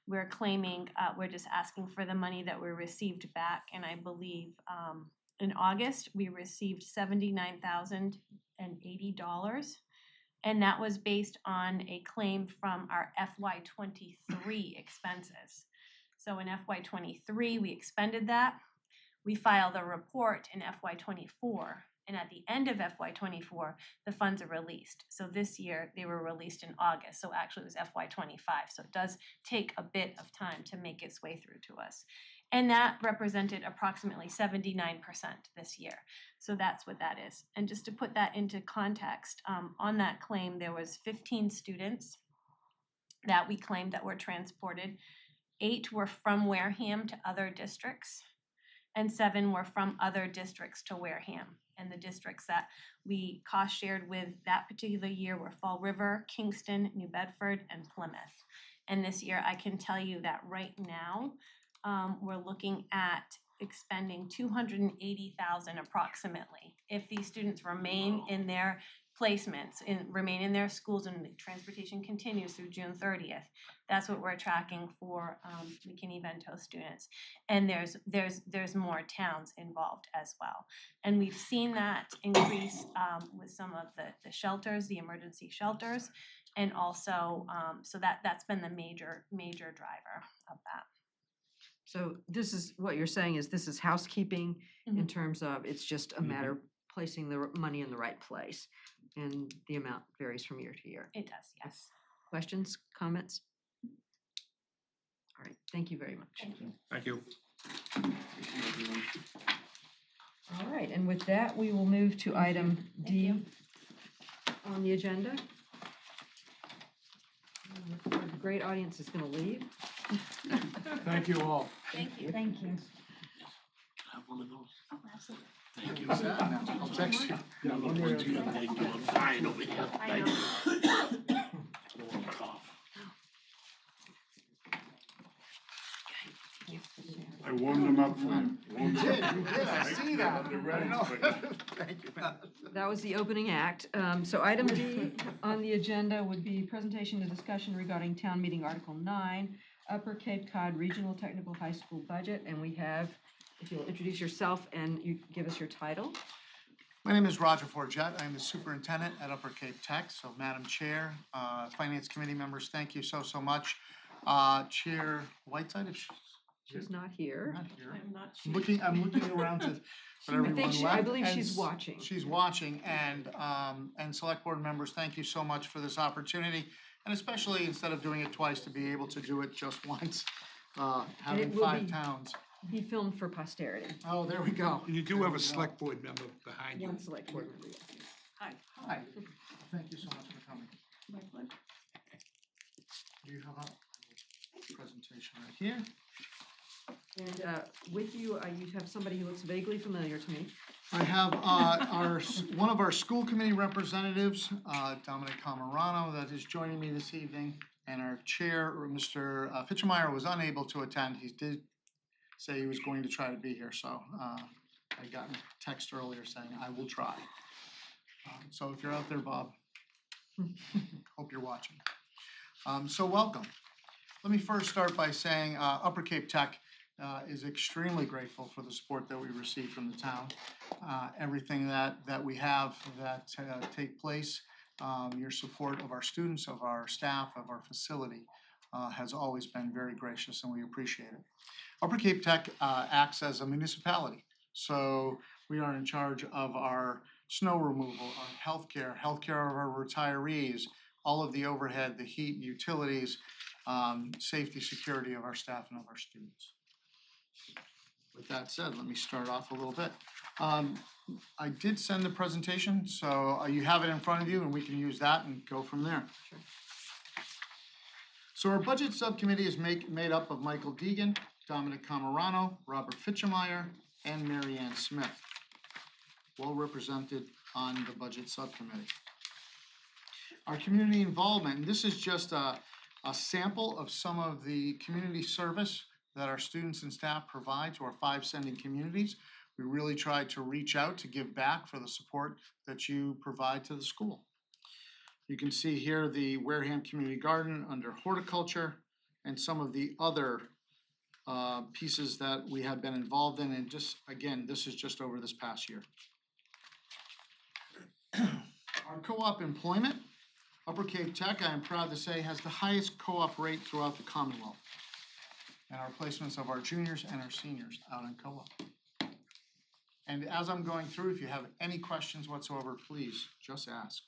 We're claiming, we're just asking for the money that we received back, and I believe in August, we received $79,080. And that was based on a claim from our FY23 expenses. So in FY23, we expended that. We filed a report in FY24, and at the end of FY24, the funds are released. So this year, they were released in August, so actually it was FY25. So it does take a bit of time to make its way through to us. And that represented approximately 79% this year. So that's what that is. And just to put that into context, on that claim, there was 15 students that we claimed that were transported. 8 were from Wareham to other districts, and 7 were from other districts to Wareham. And the districts that we cost shared with that particular year were Fall River, Kingston, New Bedford, and Plymouth. And this year, I can tell you that right now, we're looking at expending $280,000 approximately. If these students remain in their placements, remain in their schools, and the transportation continues through June 30th, that's what we're tracking for McKinney-Vento students. And there's more towns involved as well. And we've seen that increase with some of the shelters, the emergency shelters, and also so that's been the major driver of that. So this is, what you're saying is this is housekeeping in terms of it's just a matter of placing the money in the right place, and the amount varies from year to year. It does, yes. Questions, comments? All right, thank you very much. Thank you. Thank you. All right, and with that, we will move to item D you. on the agenda. Our great audience is going to leave. Thank you all. Thank you. Thank you. Have one of those. Oh, absolutely. Thank you. I'll text you. Yeah, one way or the other. Thank you. I'm fine over here. I know. I don't want to cough. I warmed them up for you. You did, I see that. They're ready. I know. Thank you. That was the opening act. So item D on the agenda would be presentation and discussion regarding town meeting Article 9, Upper Cape Cod Regional Technical High School budget. And we have, if you'll introduce yourself and you give us your title. My name is Roger Forget. I am the superintendent at Upper Cape Tech. So Madam Chair, Finance Committee members, thank you so much. Chair Whiteside, if She's not here. not here. I'm not I'm sure. looking around to, but everyone left. I believe and she's watching. She's watching, and select board members, thank you so much for this opportunity. And especially instead of doing it twice, to be able to do it just once, having will 5 be- towns. Be filmed for posterity. Oh, there we go. And you do have a select board member behind you. One select board member. Hi, thank you so much for coming. My pleasure. Do you have a? presentation right here. And with you, you have somebody who looks vaguely familiar to me. I have one of our school committee representatives, Dominic Camarano, that is joining me this evening. And our chair, Mr. Fitchemeyer, was unable to attend. He did say he was going to try to be here, so I got a text earlier saying I will try. So if you're out there, Bob, hope you're watching. So welcome. Let me first start by saying Upper Cape Tech is extremely grateful for the support that we receive from the town. Everything that we have that take place, your support of our students, of our staff, of our facility has always been very gracious, and we appreciate it. Upper Cape Tech acts as a municipality, so we are in charge of our snow removal, our healthcare of our retirees, all of the overhead, the heat, utilities, safety, security of our staff and of our students. With that said, let me start off a little bit. I did send the presentation, so you have it in front of you, and we can use that and go from there. Sure. So our budget subcommittee is made up of Michael Deegan, Dominic Camarano, Robert Fitchemeyer, and Mary Ann Smith, well represented on the budget subcommittee. Our community involvement, and this is just a sample of some of the community service that our students and staff provide to our 5 sending communities. We really try to reach out to give back for the support that you provide to the school. You can see here the Wareham Community Garden under horticulture and some of the other pieces that we have been involved in, and just again, this is just over this past year. Our co-op employment, Upper Cape Tech, I am proud to say, has the highest co-op rate throughout the Commonwealth. And our placements of our juniors and our seniors out in co-op. And as I'm going through, if you have any questions whatsoever, please just ask.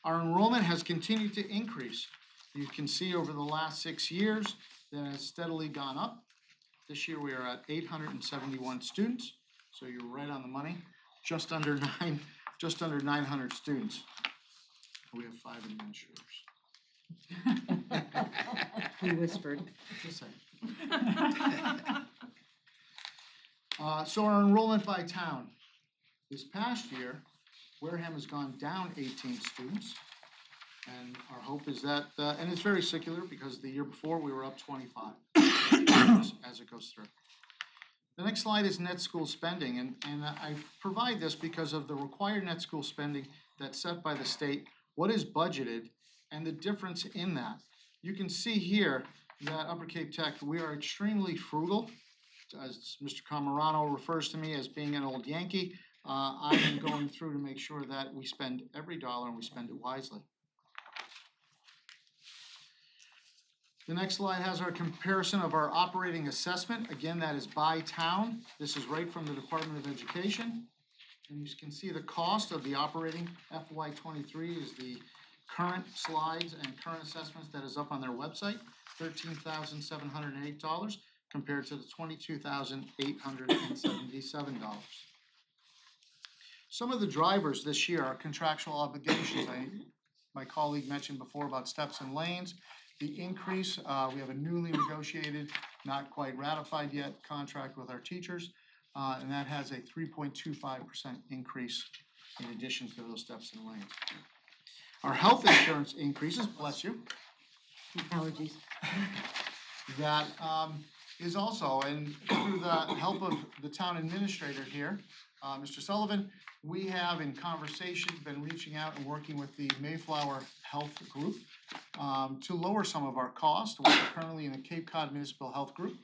Our enrollment has continued to increase. You can see over the last 6 years that it has steadily gone up. This year we are at 871 students, so you're right on the money. Just under 900 students. We have 5 administrators. He whispered. Just saying. So our enrollment by town. This past year, Wareham has gone down 18 students. And our hope is that, and it's very secular because the year before we were up 25 as it goes through. The next slide is net school spending, and I provide this because of the required net school spending that's set by the state, what is budgeted, and the difference in that. You can see here that Upper Cape Tech, we are extremely frugal. As Mr. Camarano refers to me as being an old Yankee, I am going through to make sure that we spend every dollar and we spend it wisely. The next slide has our comparison of our operating assessment. Again, that is by town. This is right from the Department of Education. And you can see the cost of the operating FY23 is the current slides and current assessments that is up on their website, $13,708 compared to the $22,877. Some of the drivers this year are contractual obligations. My colleague mentioned before about steps and lanes. The increase, we have a newly negotiated, not quite ratified yet, contract with our teachers, and that has a 3.25% increase in addition to those steps and lanes. Our health insurance increases, bless you. Allergies. That is also, and through the help of the town administrator here, Mr. Sullivan, we have in conversations been reaching out and working with the Mayflower Health Group to lower some of our costs. We're currently in the Cape Cod Municipal Health Group.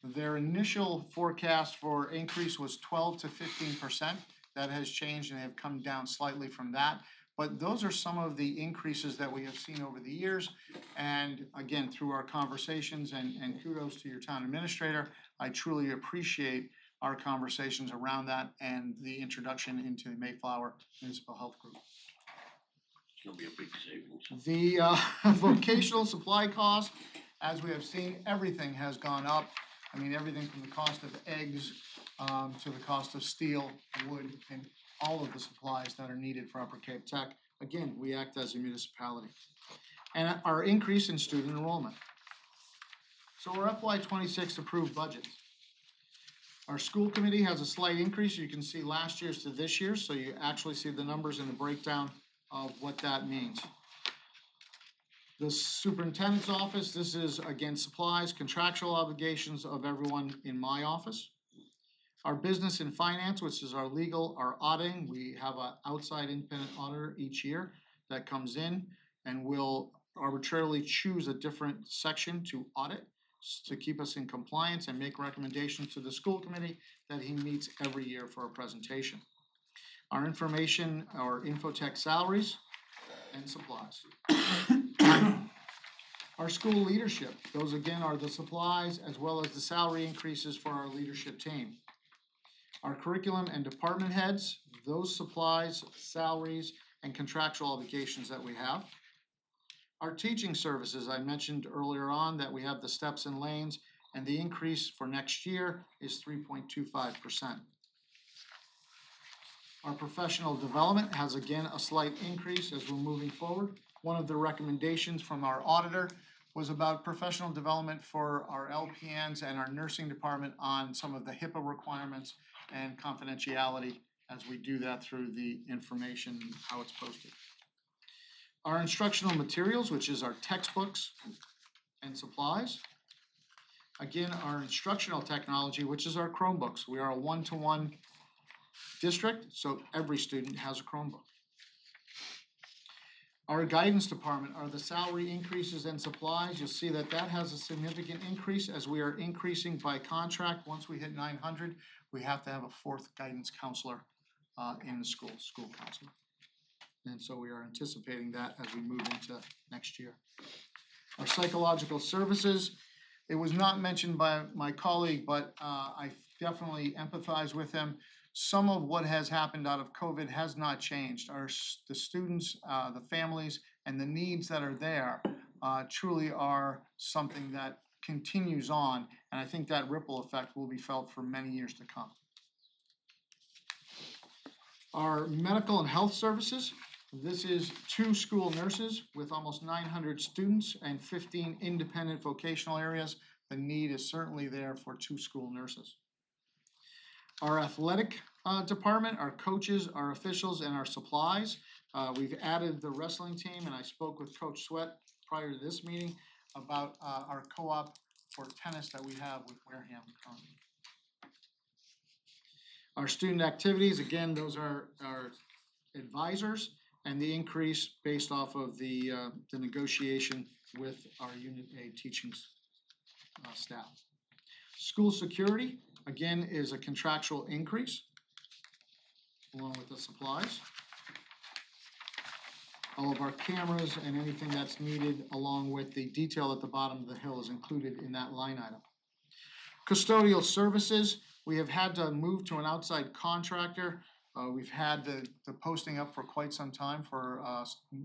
Their initial forecast for increase was 12 to 15%. That has changed and they have come down slightly from that. But those are some of the increases that we have seen over the years. And again, through our conversations, and kudos to your town administrator, I truly appreciate our conversations around that and the introduction into the Mayflower Municipal Health Group. It's gonna be a big savings. The vocational supply cost, as we have seen, everything has gone up. I mean, everything from the cost of eggs to the cost of steel, wood, and all of the supplies that are needed for Upper Cape Tech. Again, we act as a municipality. And our increase in student enrollment. So our FY '26 approved budget. Our school committee has a slight increase. You can see last year's to this year, so you actually see the numbers in the breakdown of what that means. The superintendent's office, this is again supplies, contractual obligations of everyone in my office. Our business and finance, which is our legal, our auditing, we have an outside independent auditor each year that comes in and will arbitrarily choose a different section to audit to keep us in compliance and make recommendations to the school committee that he meets every year for a presentation. Our information, our infotech salaries and supplies. Our school leadership, those again are the supplies as well as the salary increases for our leadership team. Our curriculum and department heads, those supplies, salaries, and contractual obligations that we have. Our teaching services, I mentioned earlier on that we have the steps and lanes, and the increase for next year is 3.25%. Our professional development has again a slight increase as we're moving forward. One of the recommendations from our auditor was about professional development for our LPNs and our nursing department on some of the HIPAA requirements and confidentiality as we do that through the information, how it's posted. Our instructional materials, which is our textbooks and supplies. Again, our instructional technology, which is our Chromebooks. We are a one-to-one district, so every student has a Chromebook. Our guidance department are the salary increases and supplies. You'll see that that has a significant increase as we are increasing by contract. Once we hit 900, we have to have a fourth guidance counselor in the school counselor. And so we are anticipating that as we move into next year. Our psychological services, it was not mentioned by my colleague, but I definitely empathize with him. Some of what has happened out of COVID has not changed. The students, the families, and the needs that are there truly are something that continues on, and I think that ripple effect will be felt for many years to come. Our medical and health services, this is 2 school nurses with almost 900 students and 15 independent vocational areas. The need is certainly there for 2 school nurses. Our athletic department, our coaches, our officials, and our supplies. We've added the wrestling team, and I spoke with Coach Sweat prior to this meeting about our co-op for tennis that we have with Wareham currently. Our student activities, again, those are our advisors, and the increase based off of the negotiation with our Unit A teaching staff. School security, again, is a contractual increase along with the supplies. All of our cameras and anything that's needed along with the detail at the bottom of the hill is included in that line item. Custodial services, we have had to move to an outside contractor. We've had the posting up for quite some time for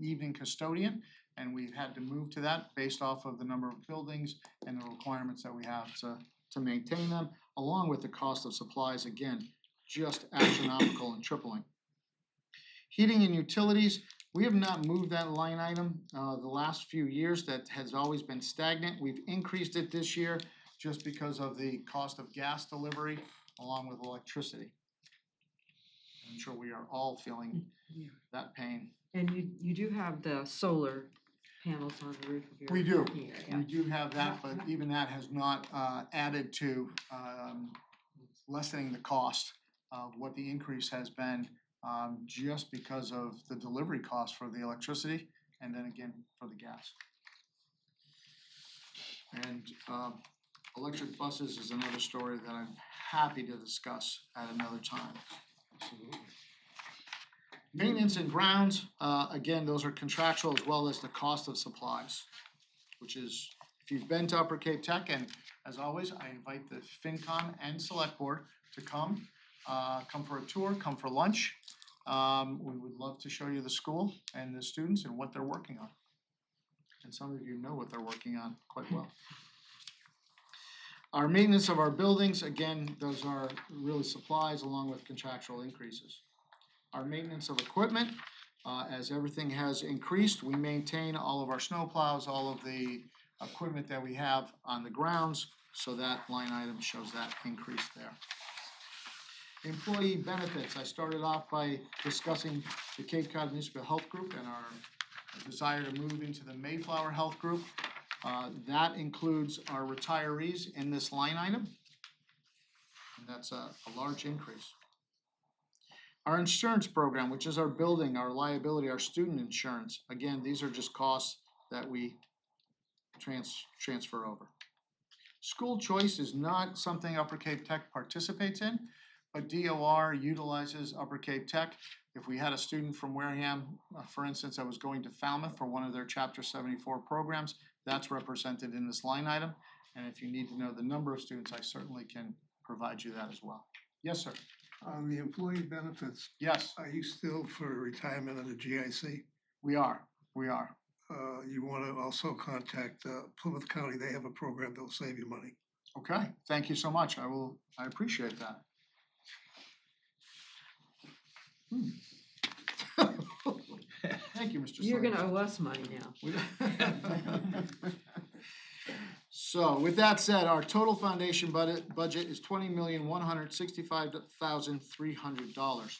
evening custodian, and we've had to move to that based off of the number of buildings and the requirements that we have to maintain them, along with the cost of supplies, again, just astronomical and tripling. Heating and utilities, we have not moved that line item the last few years. That has always been stagnant. We've increased it this year just because of the cost of gas delivery along with electricity. I'm sure we are all feeling that pain. And you do have the solar panels on the roof of your We do. parking area. We do have that, but even that has not added to lessening the cost of what the increase has been just because of the delivery cost for the electricity and then again for the gas. And electric buses is another story that I'm happy to discuss at another time. Absolutely. Maintenance and grounds, again, those are contractual as well as the cost of supplies, which is, if you've been to Upper Cape Tech, and as always, I invite the FinCom and Select Board to come for a tour, come for lunch. We would love to show you the school and the students and what they're working on. And some of you know what they're working on quite well. Our maintenance of our buildings, again, those are really supplies along with contractual increases. Our maintenance of equipment, as everything has increased, we maintain all of our snow plows, all of the equipment that we have on the grounds, so that line item shows that increase there. Employee benefits, I started off by discussing the Cape Cod Municipal Health Group and our desire to move into the Mayflower Health Group. That includes our retirees in this line item. And that's a large increase. Our insurance program, which is our building, our liability, our student insurance, again, these are just costs that we transfer over. School choice is not something Upper Cape Tech participates in, but DOR utilizes Upper Cape Tech. If we had a student from Wareham, for instance, that was going to Falmouth for one of their Chapter 74 programs, that's represented in this line item. And if you need to know the number of students, I certainly can provide you that as well. Yes, sir. On the employee benefits, Yes, are you still for retirement under GIC? we are. You want to also contact Plymouth County, they have a program that'll save you money. Okay, thank you so much. I appreciate that. Thank you, Mr. You're Sawyer. gonna owe us money now. So with that said, our total foundation budget is $20,165,300.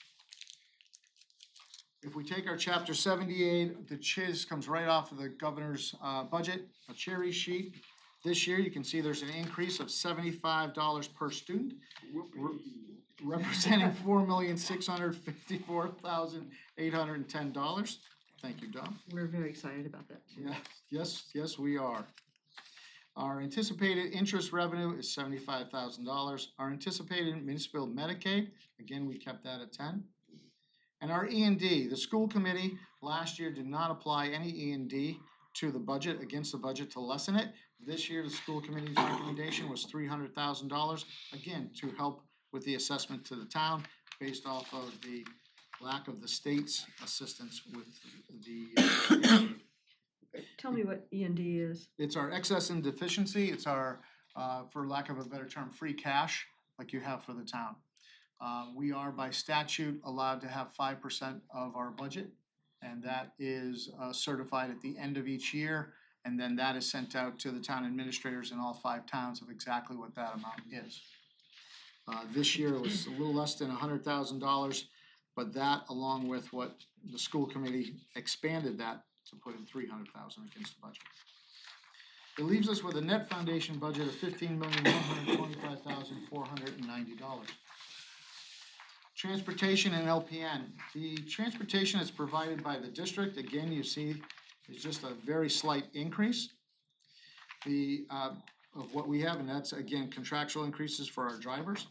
If we take our chapter 78, the chiz comes right off of the governor's budget, a cherry sheet. This year, you can see there's an increase of $75 per student, representing $4,654,810. Thank you, Dom. We're very excited about that too. Yes, we are. Our anticipated interest revenue is $75,000. Our anticipated municipal Medicaid, again, we kept that at 10. And our E&D, the school committee last year did not apply any E&D to the budget, against the budget to lessen it. This year, the school committee's recommendation was $300,000, again, to help with the assessment to the town based off of the lack of the state's assistance with the Tell me what E&D is. It's our excess and deficiency. It's our, for lack of a better term, free cash like you have for the town. We are by statute allowed to have 5% of our budget, and that is certified at the end of each year. And then that is sent out to the town administrators in all 5 towns of exactly what that amount is. This year it was a little less than $100,000, but that along with what the school committee expanded that to put in $300,000 against the budget. It leaves us with a net foundation budget of $15,125,490. Transportation and LPN. The transportation is provided by the district. Again, you see, it's just a very slight increase. Of what we have, and that's again contractual increases for our drivers.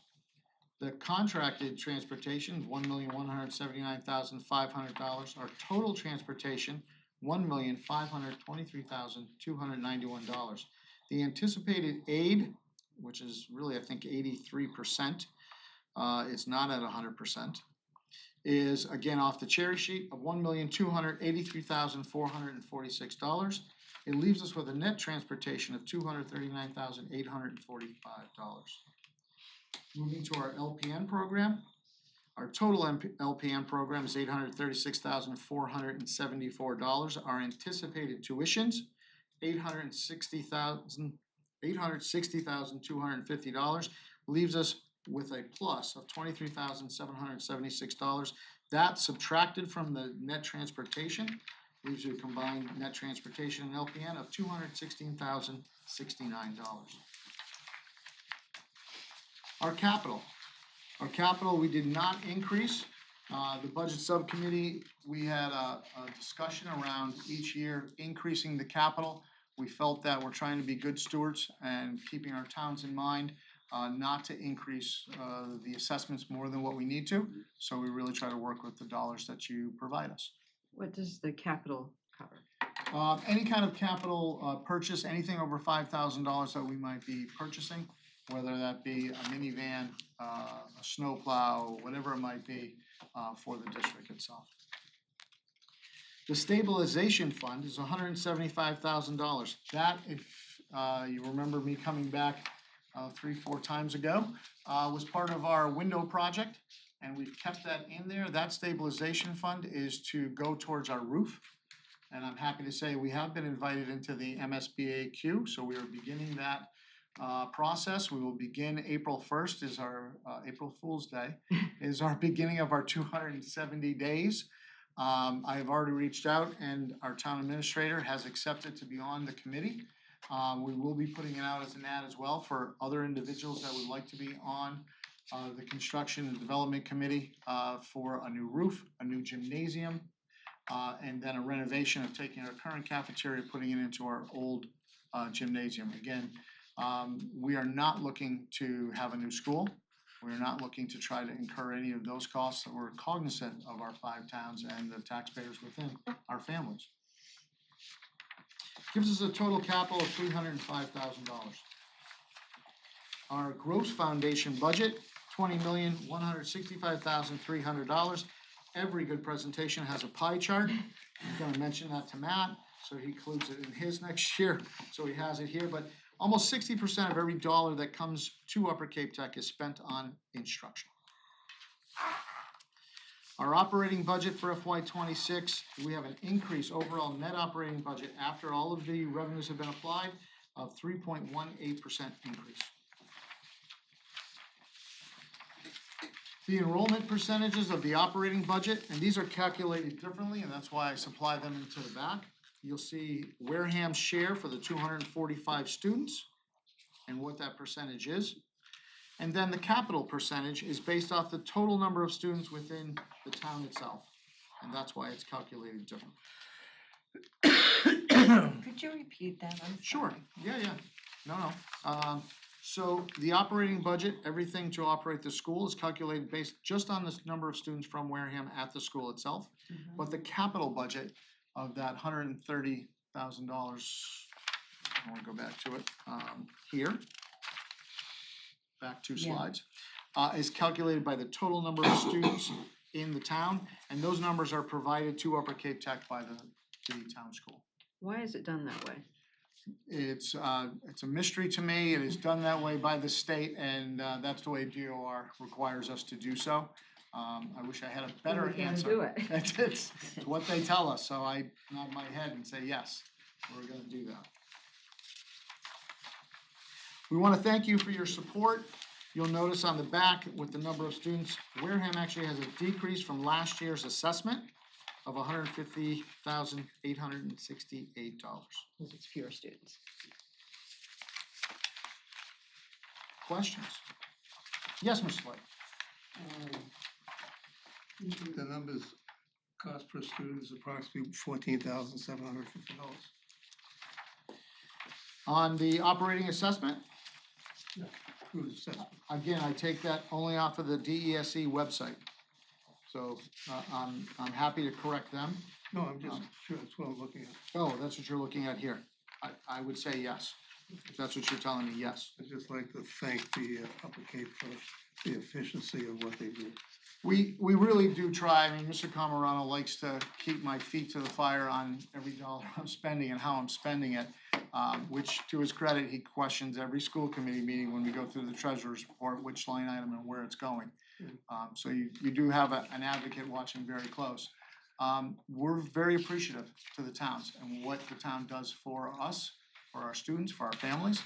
The contracted transportation, $1,179,500. Our total transportation, $1,523,291. The anticipated aid, which is really I think 83%, it's not at 100%, is again off the cherry sheet of $1,283,446. It leaves us with a net transportation of $239,845. Moving to our LPN program, our total LPN program is $836,474. Our anticipated tuitions, $860,250, leaves us with a plus of $23,776. That subtracted from the net transportation leaves you a combined net transportation and LPN of $216,069. Our capital, we did not increase. The budget subcommittee, we had a discussion around each year increasing the capital. We felt that we're trying to be good stewards and keeping our towns in mind, not to increase the assessments more than what we need to. So we really try to work with the dollars that you provide us. What does the capital cover? Any kind of capital purchase, anything over $5,000 that we might be purchasing, whether that be a minivan, a snowplow, whatever it might be for the district itself. The stabilization fund is $175,000. That, if you remember me coming back 3-4 times ago, was part of our window project, and we've kept that in there. That stabilization fund is to go towards our roof. And I'm happy to say we have been invited into the MSBAQ, so we are beginning that process. We will begin April 1st is our, April Fool's Day, is our beginning of our 270 days. I have already reached out and our town administrator has accepted to be on the committee. We will be putting it out as an ad as well for other individuals that would like to be on the construction and development committee for a new roof, a new gymnasium, and then a renovation of taking our current cafeteria, putting it into our old gymnasium. Again, we are not looking to have a new school. We're not looking to try to incur any of those costs. We're cognizant of our 5 towns and the taxpayers within our families. Gives us a total capital of $305,000. Our gross foundation budget, $20,165,300. Every good presentation has a pie chart. I'm gonna mention that to Matt, so he includes it in his next year, so he has it here, but almost 60% of every dollar that comes to Upper Cape Tech is spent on instruction. Our operating budget for FY '26, we have an increase overall net operating budget after all of the revenues have been applied of 3.18% increase. The enrollment percentages of the operating budget, and these are calculated differently, and that's why I supply them into the back. You'll see Wareham's share for the 245 students and what that percentage is. And then the capital percentage is based off the total number of students within the town itself. And that's why it's calculated differently. Could you repeat that? I'm Sure, sorry. yeah. No. So the operating budget, everything to operate the school is calculated based just on the number of students from Wareham at the school itself. But the capital budget of that $130,000, I wanna go back to it, here. Back 2 slides, is calculated by the total number of students in the town. And those numbers are provided to Upper Cape Tech by the town school. Why is it done that way? It's a mystery to me. It is done that way by the state, and that's the way DOR requires us to do so. I wish I had a better We gotta answer. do it. It's what they tell us, so I nod my head and say, yes, we're gonna do that. We wanna thank you for your support. You'll notice on the back with the number of students, Wareham actually has a decrease from last year's assessment of $150,868. Because it's fewer students. Questions? Yes, Mr. Slade? The numbers, cost per student is approximately $14,750. On the operating assessment, Cruise assessment. again, I take that only off of the DESE website. So I'm happy to correct them. No, I'm just sure that's what I'm looking at. Oh, that's what you're looking at here. I would say yes. If that's what you're telling me, yes. I'd just like to thank the Upper Cape for the efficiency of what they do. We really do try. I mean, Mr. Camerano likes to keep my feet to the fire on every dollar I'm spending and how I'm spending it. Which, to his credit, he questions every school committee meeting when we go through the treasurer's report, which line item and where it's going. So you do have an advocate watching very close. We're very appreciative to the towns and what the town does for us, for our students, for our families.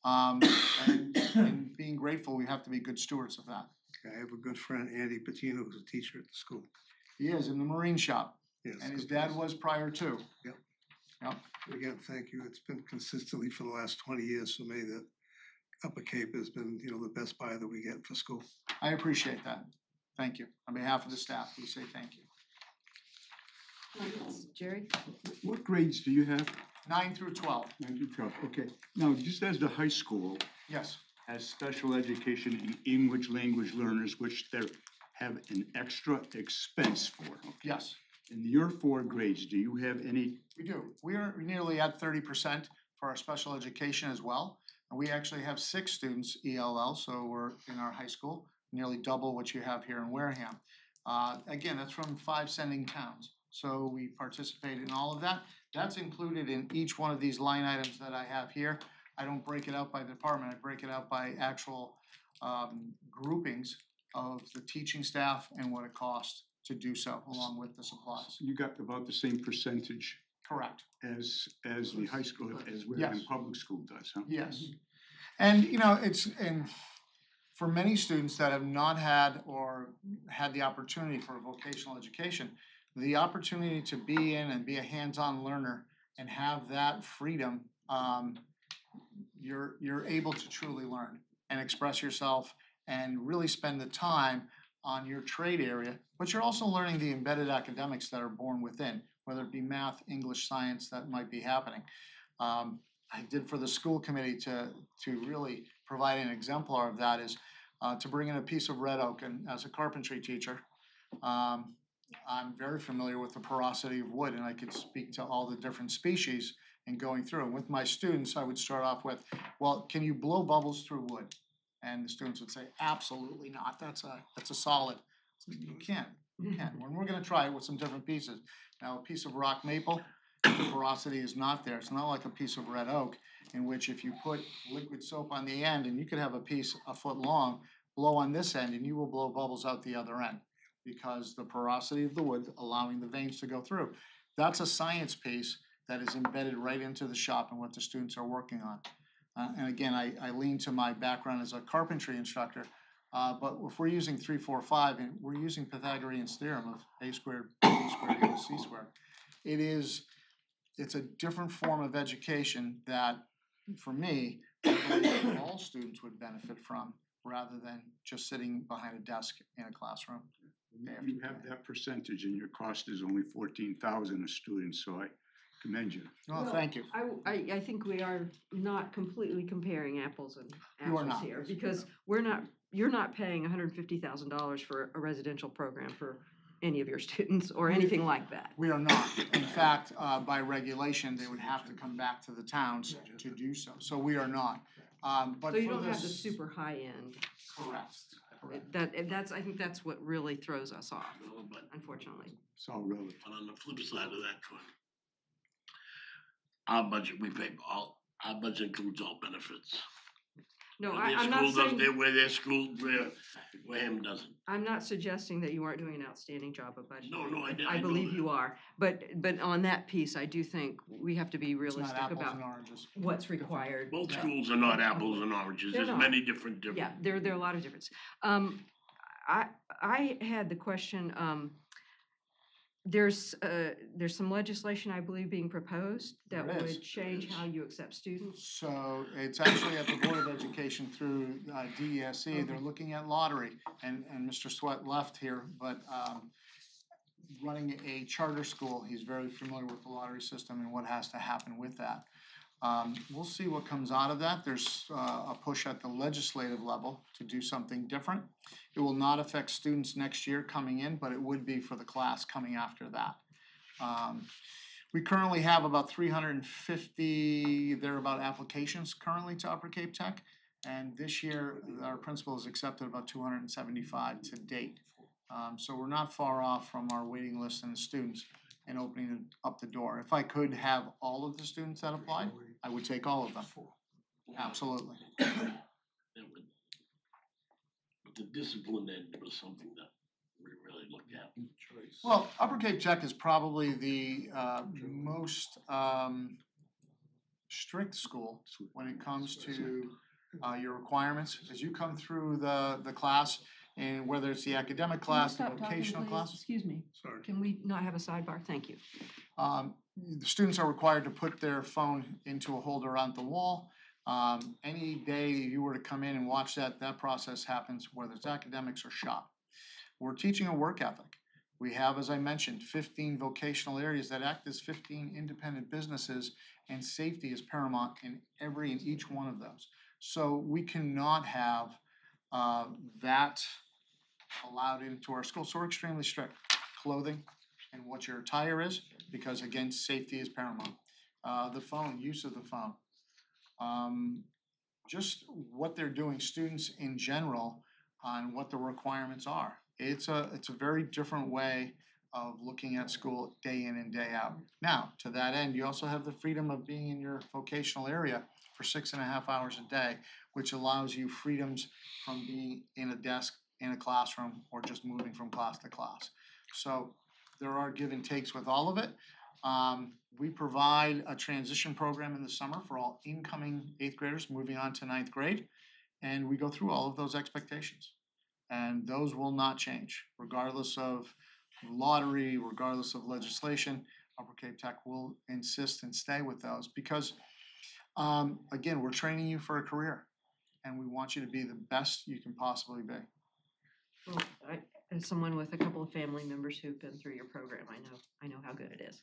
And being grateful, we have to be good stewards of that. I have a good friend, Andy Patino, who's a teacher at the school. He is in the Marine shop, Yes. and his good dad person. was prior too. Yep. Yep. Again, thank you. It's been consistently for the last 20 years for me that Upper Cape has been, the best buy that we get for school. I appreciate that. Thank you. On behalf of the staff, we say thank you. Jerry? What grades do you have? 9 through 12, 9 through 12, okay. Now, just as the high school yes. has special education in English language learners, which they have an extra expense for. Okay. Yes, In your 4 grades, do you have any? we do. We are nearly at 30% for our special education as well. And we actually have 6 students ELL, so we're in our high school, nearly double what you have here in Wareham. Again, that's from 5 sending towns. So we participate in all of that. That's included in each one of these line items that I have here. I don't break it out by department, I break it out by actual groupings of the teaching staff and what it costs to do so, along with the supplies. You got about the same percentage Correct. as the high school, as Wareham Yes. Public School does, huh? Yes. And, and for many students that have not had or had the opportunity for vocational education, the opportunity to be in and be a hands-on learner and have that freedom, you're able to truly learn and express yourself and really spend the time on your trade area, but you're also learning the embedded academics that are born within, whether it be math, English, science, that might be happening. I did for the school committee to really provide an exemplar of that is to bring in a piece of red oak, and as a carpentry teacher, I'm very familiar with the porosity of wood, and I could speak to all the different species and going through. And with my students, I would start off with, well, can you blow bubbles through wood? And the students would say, absolutely not. That's a solid. You can't. You can't. When we're going to try it with some different pieces. Now, a piece of rock maple, the porosity is not there. It's not like a piece of red oak, in which if you put liquid soap on the end, and you could have a piece a foot long, blow on this end, and you will blow bubbles out the other end, because the porosity of the wood allowing the veins to go through. That's a science piece that is embedded right into the shop and what the students are working on. And again, I lean to my background as a carpentry instructor, but if we're using 3, 4, 5, and we're using Pythagorean's theorem of a squared, b squared equals c squared, it's a different form of education that, for me, I believe all students would benefit from, rather than just sitting behind a desk in a classroom. You have that percentage and your cost is only 14,000 a student, so I commend you. Well, thank you. I think we are not completely comparing apples and You are apples not. here, because you're not paying $150,000 for a residential program for any of your students or anything like that. We are not. In fact, by regulation, they would have to come back to the towns to do so. So we are not. But So you for don't have the this- super high end. Correct. I think that's what really throws us off, No, but unfortunately. It's all relative. on the flip side of that coin, our budget, our budget includes all benefits. No, Where I'm their not school doesn't- saying, Where their school, where Wareham doesn't. I'm not suggesting that you aren't doing an outstanding job of budgeting. No, I I know believe that. you are, but on that piece, I do think we have to be It's not realistic apples about and oranges. what's required. Both schools are not apples and oranges, They're there's not. many different. Yeah, there are a lot of difference. I had the question, there's some legislation, I believe, being proposed that There is. would change how you accept students. So it's actually at the Board of Education through DESE, they're looking at lottery, and Mr. Sweat left here, but running a charter school, he's very familiar with the lottery system and what has to happen with that. We'll see what comes out of that. There's a push at the legislative level to do something different. It will not affect students next year coming in, but it would be for the class coming after that. We currently have about 350 thereabout applications currently to Upper Cape Tech. And this year, our principal has accepted about 275 to date. So we're not far off from our waiting list and the students and opening up the door. If I could have all of the students that applied, I would take all of them. Absolutely. But the discipline end was something that we really looked at. Well, Upper Cape Tech is probably the most strict school when it comes to your requirements. As you come through the class, and whether it's the academic class, the Stop talking, vocational please. class. Excuse me, Sorry. can we not have a sidebar? Thank you. The students are required to put their phone into a holder on the wall. Any day you were to come in and watch that process happens, whether it's academics or shop. We're teaching a work ethic. We have, as I mentioned, 15 vocational areas that act as 15 independent businesses, and safety is paramount in every and each one of those. So we cannot have that allowed into our school. So we're extremely strict. Clothing and what your attire is, because again, safety is paramount. The phone, use of the phone. Just what they're doing, students in general, on what the requirements are. It's a very different way of looking at school day in and day out. Now, to that end, you also have the freedom of being in your vocational area for 6.5 hours a day, which allows you freedoms from being in a desk, in a classroom, or just moving from class to class. So there are give and takes with all of it. We provide a transition program in the summer for all incoming eighth graders moving on to ninth grade. And we go through all of those expectations. And those will not change regardless of lottery, regardless of legislation. Upper Cape Tech will insist and stay with those because, again, we're training you for a career and we want you to be the best you can possibly be. Well, as someone with a couple of family members who've been through your program, I know how good it is.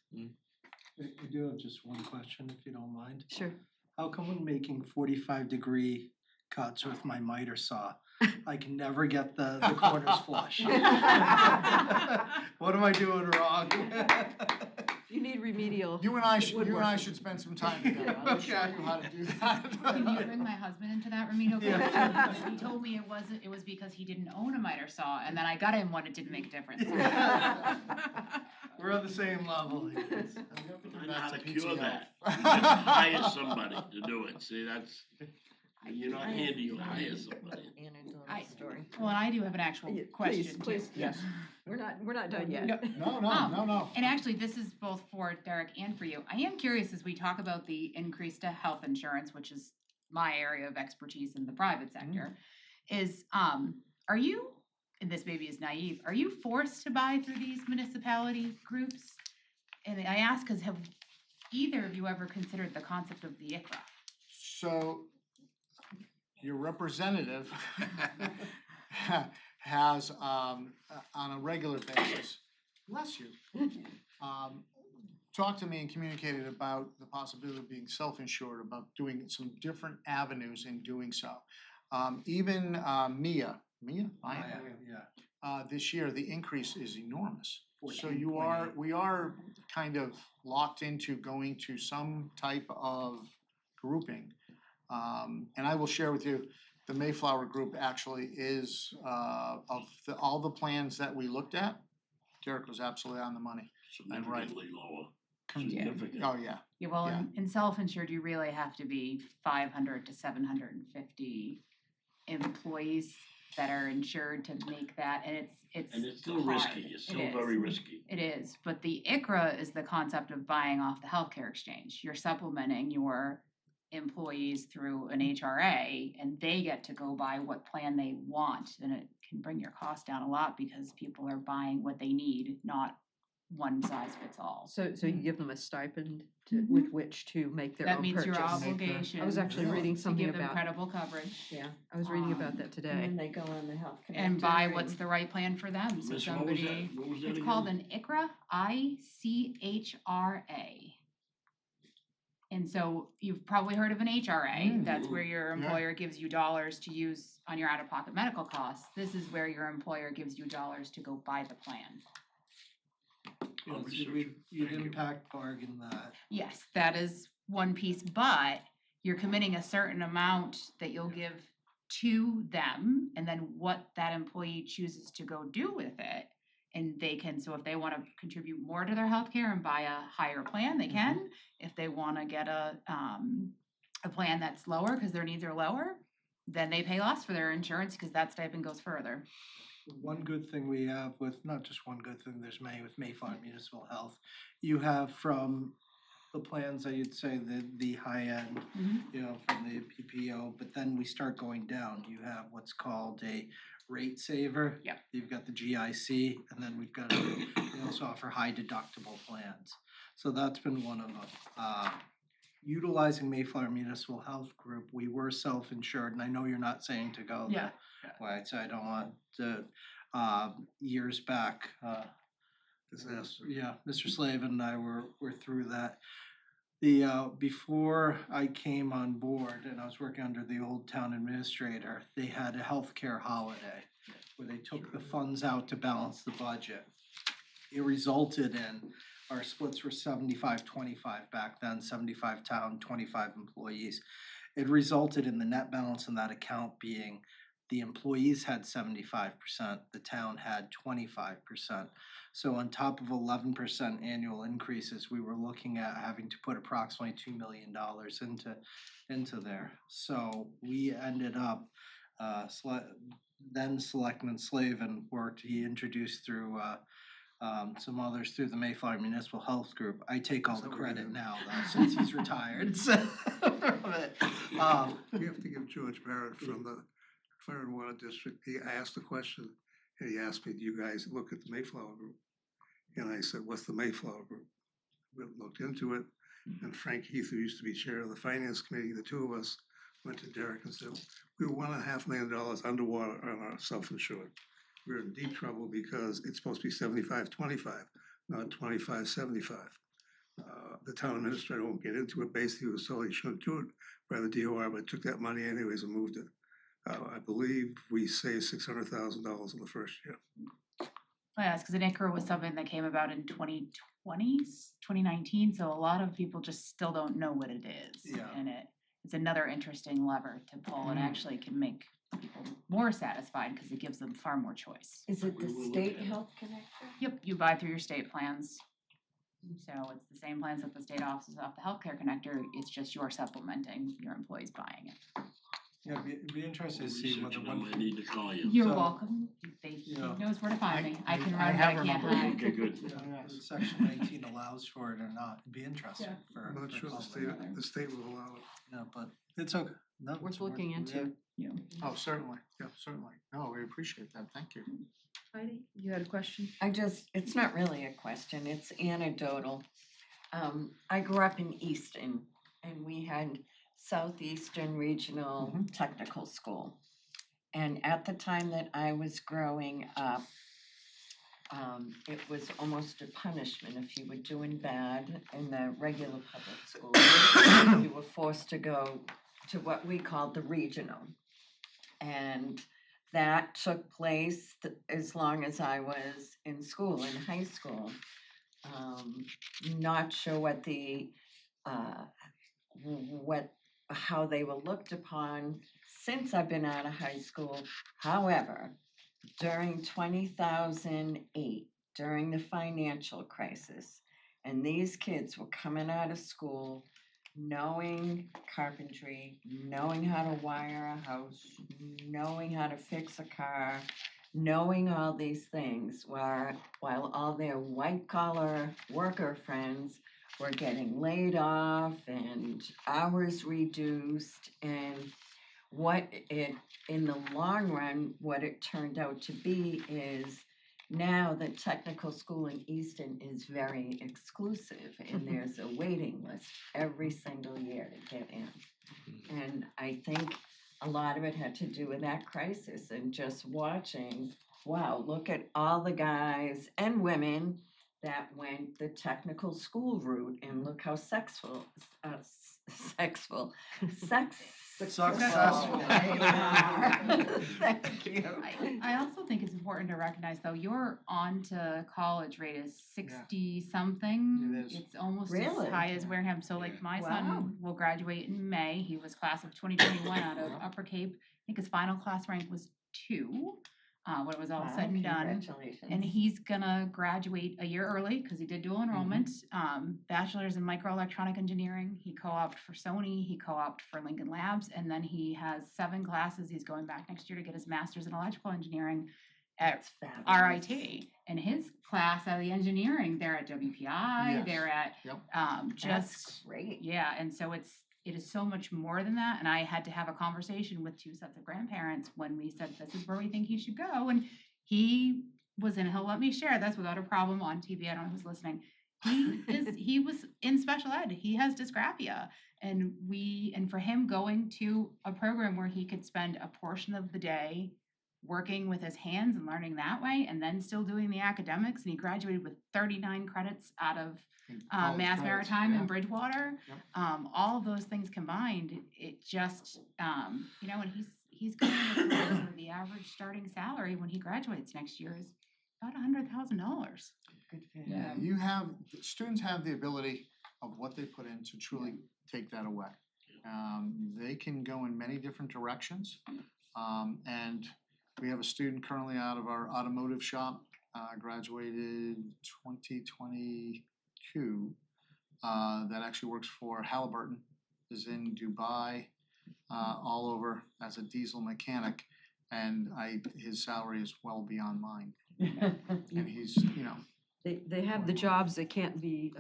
I do have just one question, if you don't mind. Sure. How come when making 45-degree cuts with my miter saw, I can never get the corners flush? What am I doing wrong? You need remedial. You and I woodwork. should spend some time together. I'll show you how to do that. Can you bring my husband into that remedial question? He told me it was because he didn't own a miter saw, and then I got him one, it didn't make a difference. We're on the same level. I know how to cure that. You just hire somebody to do it. See, that's, you're not handy, you hire somebody. Well, and I do have an actual question too. Please, Yes. We're not done yet. No. And actually, this is both for Derek and for you. I am curious as we talk about the increase to health insurance, which is my area of expertise in the private sector, is are you, and this maybe is naive, are you forced to buy through these municipality groups? And I ask because have either of you ever considered the concept of the ICRA? So your representative has on a regular basis, bless you, talked to me and communicated about the possibility of being self-insured, about doing some different avenues in doing so. Even Mia, this year, the increase is enormous. So we are kind of locked into going to some type of grouping. And I will share with you, the Mayflower Group actually is, of all the plans that we looked at, Derek was absolutely on the money. Significantly lower. Significant. Oh, yeah. Yeah, well, Yeah. in self-insured, you really have to be 500 to 750 employees that are insured to make that, and it's And it's still hard. risky, it's It still is. very risky. It is, but the ICRA is the concept of buying off the healthcare exchange. You're supplementing your employees through an HRA, and they get to go buy what plan they want, and it can bring your cost down a lot because people are buying what they need, not one size fits all. So you give them a stipend with which to make their That own meets purchase. your obligation. I was actually reading to something give them about. credible coverage. Yeah, I was reading about that And today. then they go on the health connector. And buy what's the right plan for them, so Miss, what was somebody, that? What was that it's again? called an ICRA, ICHRA. And so you've probably heard of an HRA, that's where your employer gives you dollars to use on your out-of-pocket medical costs. This is where your employer gives you dollars to go buy the plan. I'll research it. You'd Thank you. impact bargain that. Yes, that is one piece, but you're committing a certain amount that you'll give to them, and then what that employee chooses to go do with it. And they can, so if they wanna contribute more to their healthcare and buy a higher plan, they can. If they wanna get a plan that's lower, cause their needs are lower, then they pay less for their insurance, cause that stipend goes further. One good thing we have with, not just one good thing, there's many with Mayflower Municipal Health. You have from the plans that you'd say the high end, you know, from the PPO, but then we start going down. You have what's called a rate saver. Yep. You've got the GIC, and then we've got, we also offer high deductible plans. So that's been one of them. Utilizing Mayflower Municipal Health Group, we were self-insured, and I know you're not saying to go Yeah. that way, so I don't want to, years back, Disaster. yeah, Mr. Slavin and I were through that. The, before I came on board and I was working under the old town administrator, they had a healthcare holiday where they took the funds out to balance the budget. It resulted in, our splits were 75-25 back then, 75 town, 25 employees. It resulted in the net balance in that account being the employees had 75%, the town had 25%. So on top of 11% annual increases, we were looking at having to put approximately $2 million into there. So we ended up, then Selectman Slavin worked, he introduced through some others through the Mayflower Municipal Health Group. I take all the credit now, though, since he's retired, so. We have to give George Barrett from the Fire and Water District, I asked the question, and he asked me, do you guys look at the Mayflower Group? And I said, what's the Mayflower Group? We looked into it, and Frank Heath, who used to be chair of the finance committee, the two of us went to Derek and said, we were $1.5 million underwater on our self-insured. We were in deep trouble because it's supposed to be 75-25, not 25-75. The town administrator won't get into it. Basically, he was told he shouldn't do it by the DOR, but took that money anyways and moved it. I believe we saved $600,000 in the first year. Yes, because an ICRA was something that came about in 2019, so a lot of people just still don't know what it is. Yeah. And it's another interesting lever to pull and actually can make people more satisfied because it gives them far more choice. Is it the state health connector? Yep, you buy through your state plans. So it's the same plans that the state offers off the healthcare connector, it's just you're supplementing your employees buying it. Yeah, it'd be interesting to see whether I need to call you. You're So- welcome. He knows where to find me. I can I run, but have I her can't number. hide. Okay, good. Section 19 allows for it or not. It'd be interesting for. I'm not for sure public. the state will allow it. Yeah, but it's okay. No, Worth it's looking into. Oh, certainly, yeah, certainly. No, we appreciate that, thank you. Heidi, you had a question? It's not really a question, it's anecdotal. I grew up in Easton and we had Southeastern Regional Technical School. And at the time that I was growing up, it was almost a punishment if you were doing bad in the regular public school. You were forced to go to what we called the regional. And that took place as long as I was in school, in high school. Not sure what how they were looked upon since I've been out of high school. However, during 2008, during the financial crisis, and these kids were coming out of school knowing carpentry, knowing how to wire a house, knowing how to fix a car, knowing all these things, while all their white-collar worker friends were getting laid off and hours reduced, and in the long run, what it turned out to be is now the technical school in Easton is very exclusive and there's a waiting list every single year to get in. And I think a lot of it had to do with that crisis and just watching, wow, look at all the guys and women that went the technical school route and look how successful Successful. they are. Thank you. I also think it's important to recognize though, your on to college rate is 60 something. It is. It's almost Really? as high as Wareham. So like my Wow. son will graduate in May. He was class of 2021 out of Upper Cape. I think his final class rank was 2 when it was all Wow, said and done. congratulations. And he's gonna graduate a year early because he did dual enrollment. Bachelor's in microelectronic engineering. He co-opted for Sony. He co-opted for Lincoln Labs, and then he has 7 classes. He's going back next year to get his master's in electrical engineering at That's fabulous. RIT. And his class out of the engineering, they're at WPI. Yes. They're at Yep. just That's great. yeah. And so it is so much more than that. And I had to have a conversation with 2 sets of grandparents when we said, this is where we think he should go. And he was in, he'll let me share this without a problem on TV. I don't know who's listening. He was in special ed. He has dysgraphia. And for him going to a program where he could spend a portion of the day working with his hands and learning that way, and then still doing the academics, and he graduated with 39 credits out of College Mass credits, Maritime yeah. and Bridgewater. Yep. All of those things combined, it just, and he's going to a career where the average starting salary when he graduates next year is about $100,000. Good for him. Yeah, students have the ability of what they put in to truly take that away. They can go in many different directions. And we have a student currently out of our automotive shop, graduated 2022, that actually works for Halliburton, is in Dubai, all over as a diesel mechanic, and his salary is well beyond mine. And he's, They have the jobs that can't be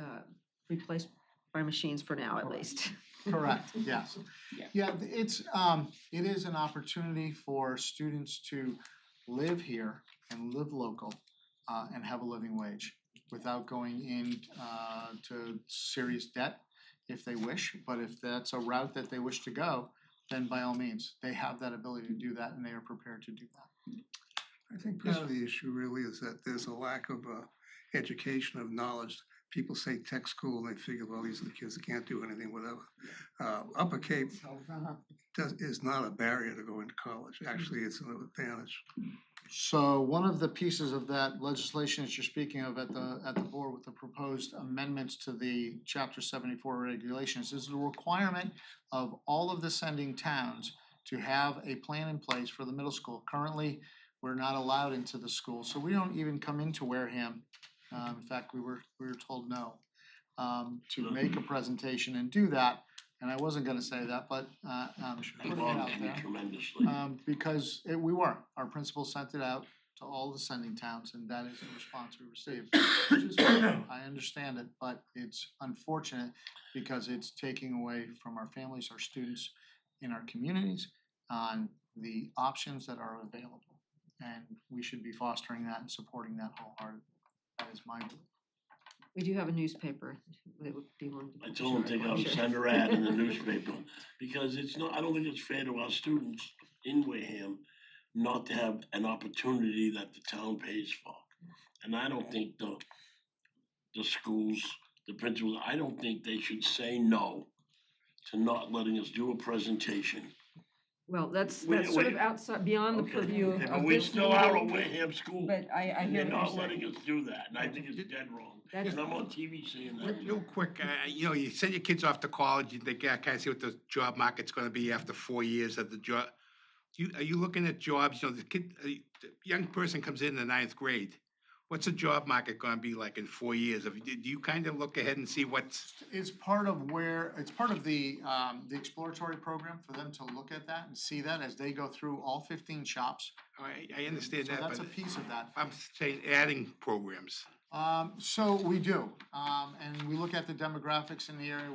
replaced by machines for now, at least. Correct, yes. Yeah. Yeah, it is an opportunity for students to live here and live local, and have a living wage without going in, to serious debt if they wish, but if that's a route that they wish to go, then by all means, they have that ability to do that and they are prepared to do that. I think part of the issue really is that there's a lack of education of knowledge. People say tech school and they figure, well, these are the kids that can't do anything, whatever. Upper Cape is not a barrier to go into college. Actually, it's an advantage. So one of the pieces of that legislation that you're speaking of at the board with the proposed amendments to the chapter 74 regulations is the requirement of all of the sending towns to have a plan in place for the middle school. Currently, we're not allowed into the school, so we don't even come into Wareham. In fact, we were told no, to make a presentation and do that. And I wasn't gonna say that, but putting it out Bothers me there. tremendously. Because our principal sent it out to all the sending towns, and that is the response we received. Which is fine, I understand it, but it's unfortunate because it's taking away from our families, our students in our communities on the options that are available. And we should be fostering that and supporting that wholeheartedly. That is my belief. We do have a newspaper that would be one. I told them to take out and send her ad in the newspaper, because it's not, I don't think it's fair to our students in Wareham not to have an opportunity that the town pays for. And I don't think the schools, the principals, I don't think they should say no to not letting us do a presentation. Well, that's Wait, sort of wait. outside, beyond the Okay, purview okay, of but we this still are a meeting, Wareham school. but I And hear they're what not you're saying. letting us do that, and I think it's dead wrong. That's- And I'm on TV saying that. Real quick, you send your kids off to college, they kind of see what the job market's gonna be after 4 years of the job. Are you looking at jobs, the young person comes in the 9th grade, what's the job market gonna be like in 4 years? Do you kind of look ahead and see what's? It's part of the exploratory program for them to look at that and see that as they go through all 15 shops. I understand So that, that's a but piece of that. I'm saying adding programs. So we do, and we look at the demographics in the area,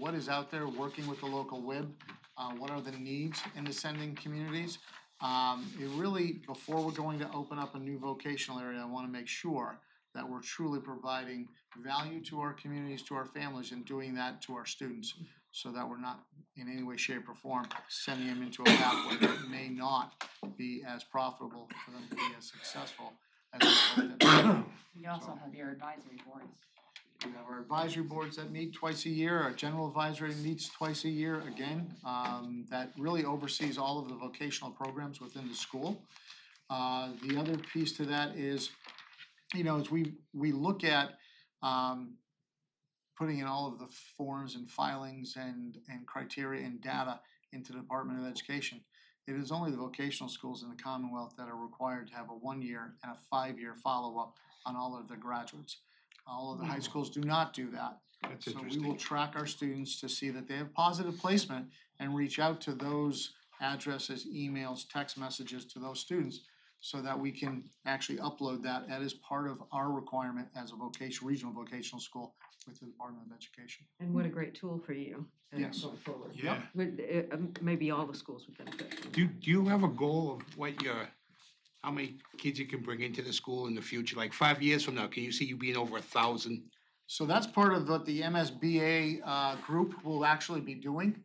what is out there, working with the local WIB, what are the needs in the sending communities. It really, before we're going to open up a new vocational area, I wanna make sure that we're truly providing value to our communities, to our families, and doing that to our students, so that we're not in any way, shape, or form sending them into a pathway that may not be as profitable for them to be as successful as we hope that. You also have your advisory boards. We have our advisory boards that meet twice a year, our general advisory meets twice a year again, that really oversees all of the vocational programs within the school. The other piece to that is, as we look at, putting in all of the forms and filings and criteria and data into the Department of Education. It is only the vocational schools in the Commonwealth that are required to have a 1-year and a 5-year follow-up on all of their graduates. All of the high schools do not do that. That's So we interesting. will track our students to see that they have positive placement and reach out to those addresses, emails, text messages to those students so that we can actually upload that. That is part of our requirement as a regional vocational school with the Department of Education. And what a great tool for you Yes. going forward. Yeah. Maybe all the schools would benefit from that. Do you have a goal of how many kids you can bring into the school in the future? Like 5 years from now, can you see you being over 1,000? So that's part of what the MSBA group will actually be doing.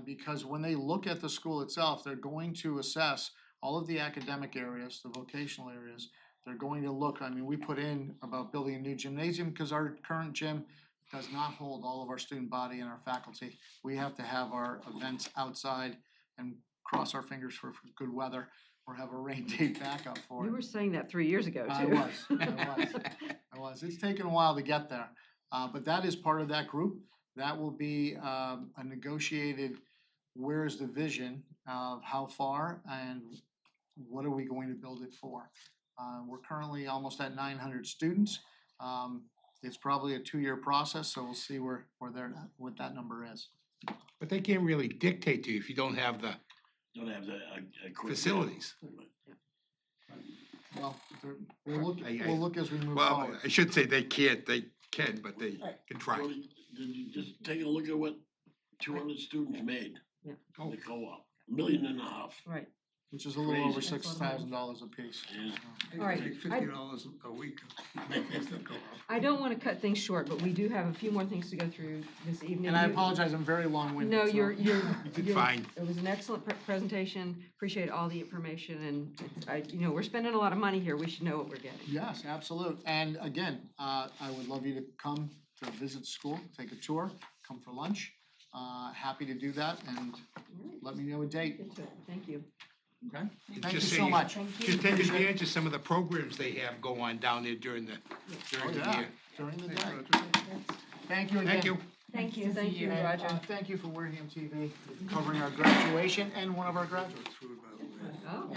Because when they look at the school itself, they're going to assess all of the academic areas, the vocational areas. They're going to look, we put in about building a new gymnasium because our current gym does not hold all of our student body and our faculty. We have to have our events outside and cross our fingers for good weather or have a rain date backup for it. You were saying that 3 years ago, too. I was. It's taken a while to get there. But that is part of that group. That will be a negotiated, where's the vision of how far and what are we going to build it for? We're currently almost at 900 students. It's probably a 2-year process, so we'll see what that number is. But they can't really dictate to you if you don't have the Don't have the equipment. facilities. Well, we'll I- look as we move Well, forward. I should say they can't, they can, but they can try. Well, did you just take a look at what 200 students made? Yeah. In the co-op, $1.5 million. Right, Which is a little over Crazy. $6,000 a piece. Yeah. all right. Take $50 a week, make things that go up. I don't wanna cut things short, but we do have a few more things to go through this evening. And I You- apologize, I'm very long-winded. No, so- you're, You did fine. it was an excellent presentation, appreciate all the information, and we're spending a lot of money here, we should know what we're getting. Yes, absolute. And again, I would love you to come to visit school, take a tour, come for lunch. Happy to do that and let me know a date, Get to it. Thank you. okay? Thank you Just so say- much. Just take advantage of some of the programs they have go on down there during the Oh, yeah, year. during the Thanks, day. Roger. Thank you again. Thank you. Thank you, thank you, And, Roger. thank you for Wareham TV, covering our graduation and one of our graduates. Food, by the way. Oh,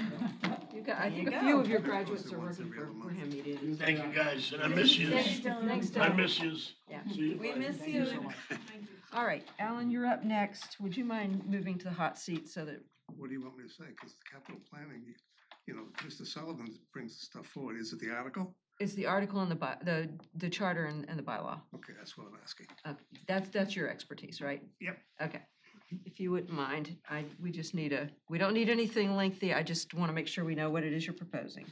you got, I think you a few go. of your I post graduates it are once working every for other month. Wareham Media. Thank you guys, and I miss you. Thanks, I Dylan. miss yous. Yeah. See you. We Bye. miss Thank you so you. much. All right, Alan, you're up next. Would you mind moving to the hot seat so that, What do you want me to say? Because the capital planning, Mr. Sullivan brings the stuff forward. Is it the article? it's the article in the charter and the bylaw. Okay, that's what I'm asking. That's your expertise, right? Yep. Okay. If you wouldn't mind, we just need we don't need anything lengthy, I just wanna make sure we know what it is you're proposing.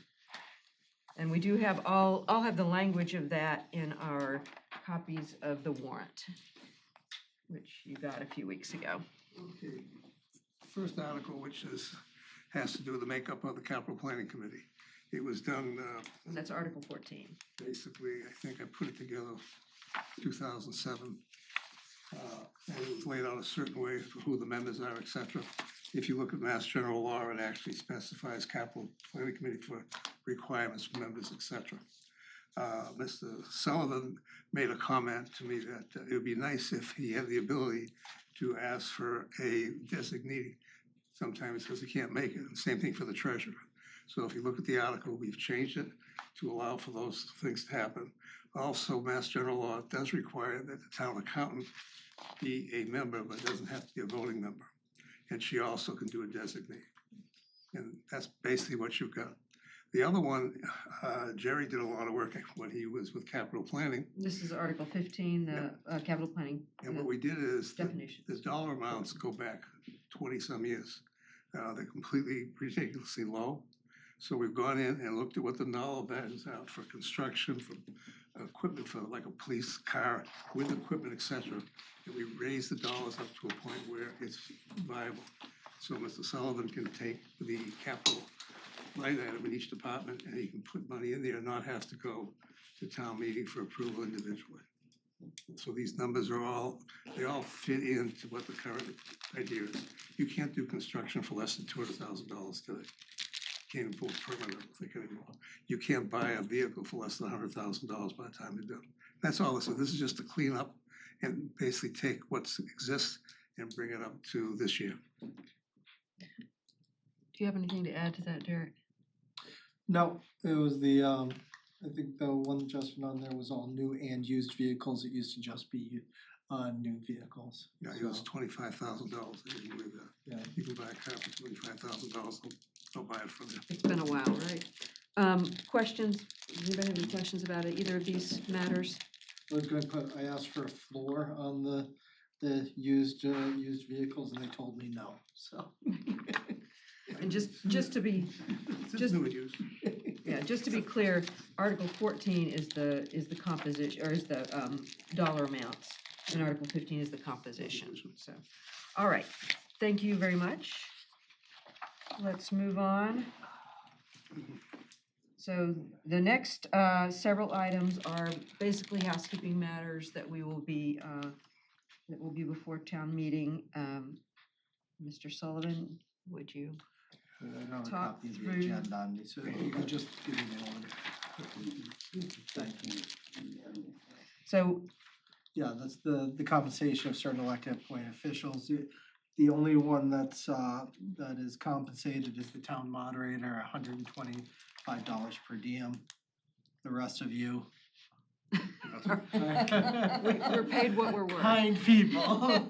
And we do have I'll have the language of that in our copies of the warrant, which you got a few weeks ago. Okay. First article, which has to do with the makeup of the capital planning committee. It was done, And that's Article 14. basically, I think I put it together 2007. And it was laid out a certain way for who the members are, et cetera. If you look at Mass General Law, it actually specifies capital planning committee for requirements for members, et cetera. Mr. Sullivan made a comment to me that it would be nice if he had the ability to ask for a designee. Sometimes because he can't make it, and same thing for the treasurer. So if you look at the article, we've changed it to allow for those things to happen. Also, Mass General Law does require that the town accountant be a member, but doesn't have to be a voting member. And she also can do a designee. And that's basically what you've got. The other one, Jerry did a lot of work when he was with capital planning. This is Article 15, the capital planning And what we did is the definitions. dollar amounts go back 20-some years. They're completely ridiculously low. So we've gone in and looked at what the dollar values are for construction, for equipment, for like a police car with equipment, et cetera. And we raised the dollars up to a point where it's viable. So Mr. Sullivan can take the capital line item in each department and he can put money in there and not have to go to town meeting for approval individually. So these numbers are they all fit into what the current idea is. You can't do construction for less than $200,000 today. Can't afford permanent, I don't think anymore. You can't buy a vehicle for less than $100,000 by the time you're done. That's all this is. This is just to clean up and basically take what exists and bring it up to this year. Do you have anything to add to that, Derek? No, it was I think the one adjustment on there was all new and used vehicles. It used to just be new vehicles. Yeah, it was $25,000. I didn't believe that. Yeah. You can buy a car for $25,000. They'll buy it from you. It's been a while, right? Questions? Does anybody have any questions about it, either of these matters? I asked for a floor on the used vehicles and they told me no, so. And just to be, It's new and used. yeah, just to be clear, Article 14 is the composition, or is the dollar amounts, and Article 15 is the composition, so. All right, thank you very much. Let's move on. So the next several items are basically housekeeping matters that will be before town meeting. Mr. Sullivan, would you? I don't have a Talk copy of the through- agenda on me, so you can just give me the order. Thank you. So, Yeah, that's the compensation of certain elected appointed officials. The only one that is compensated is the town moderator, $125 per diem. The rest of you. we're paid what we're worth. Kind people. All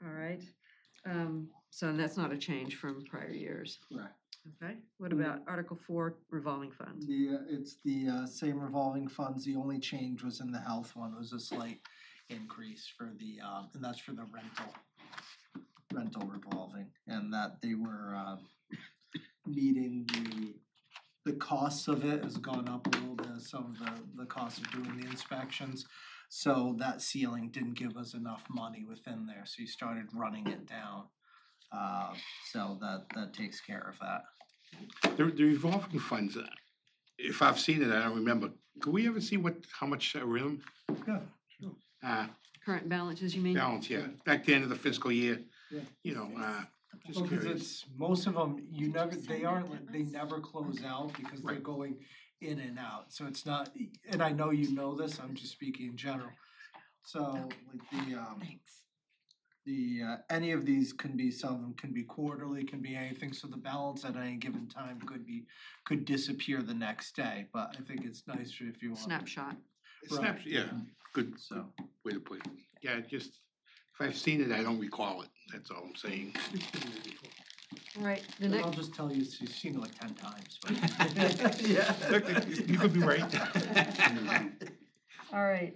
right, so and that's not a change from prior years. Right. Okay, What about Article 4 revolving fund? It's the same revolving funds, the only change was in the health one, was a slight increase for the, and that's for the rental revolving, and that they were meeting the costs of it has gone up a little bit, some of the cost of doing the inspections. So that ceiling didn't give us enough money within there, so you started running it down. So that takes care of that. The revolving funds, if I've seen it, I don't remember. Could we ever see how much are in Yeah, them? Current balances, you mean? Balance, yeah, back to the end of the fiscal year, Yeah. you know, just Well, 'cause curious. it's, most of them, they never close out because they're Right. going in and out, so it's not, and I know you know this, I'm just speaking in general. So like Thanks. any of these can be, some of them can be quarterly, can be anything, so the balance at any given time could disappear the next day, but I think it's nice if you want. Snapshot. Snaps, yeah, good So. way to put it. Yeah, just, if I've seen it, I don't recall it, that's all I'm saying. All right, the And I'll next, just tell you, you've seen it like 10 times, but. Yeah. You could be right. all right,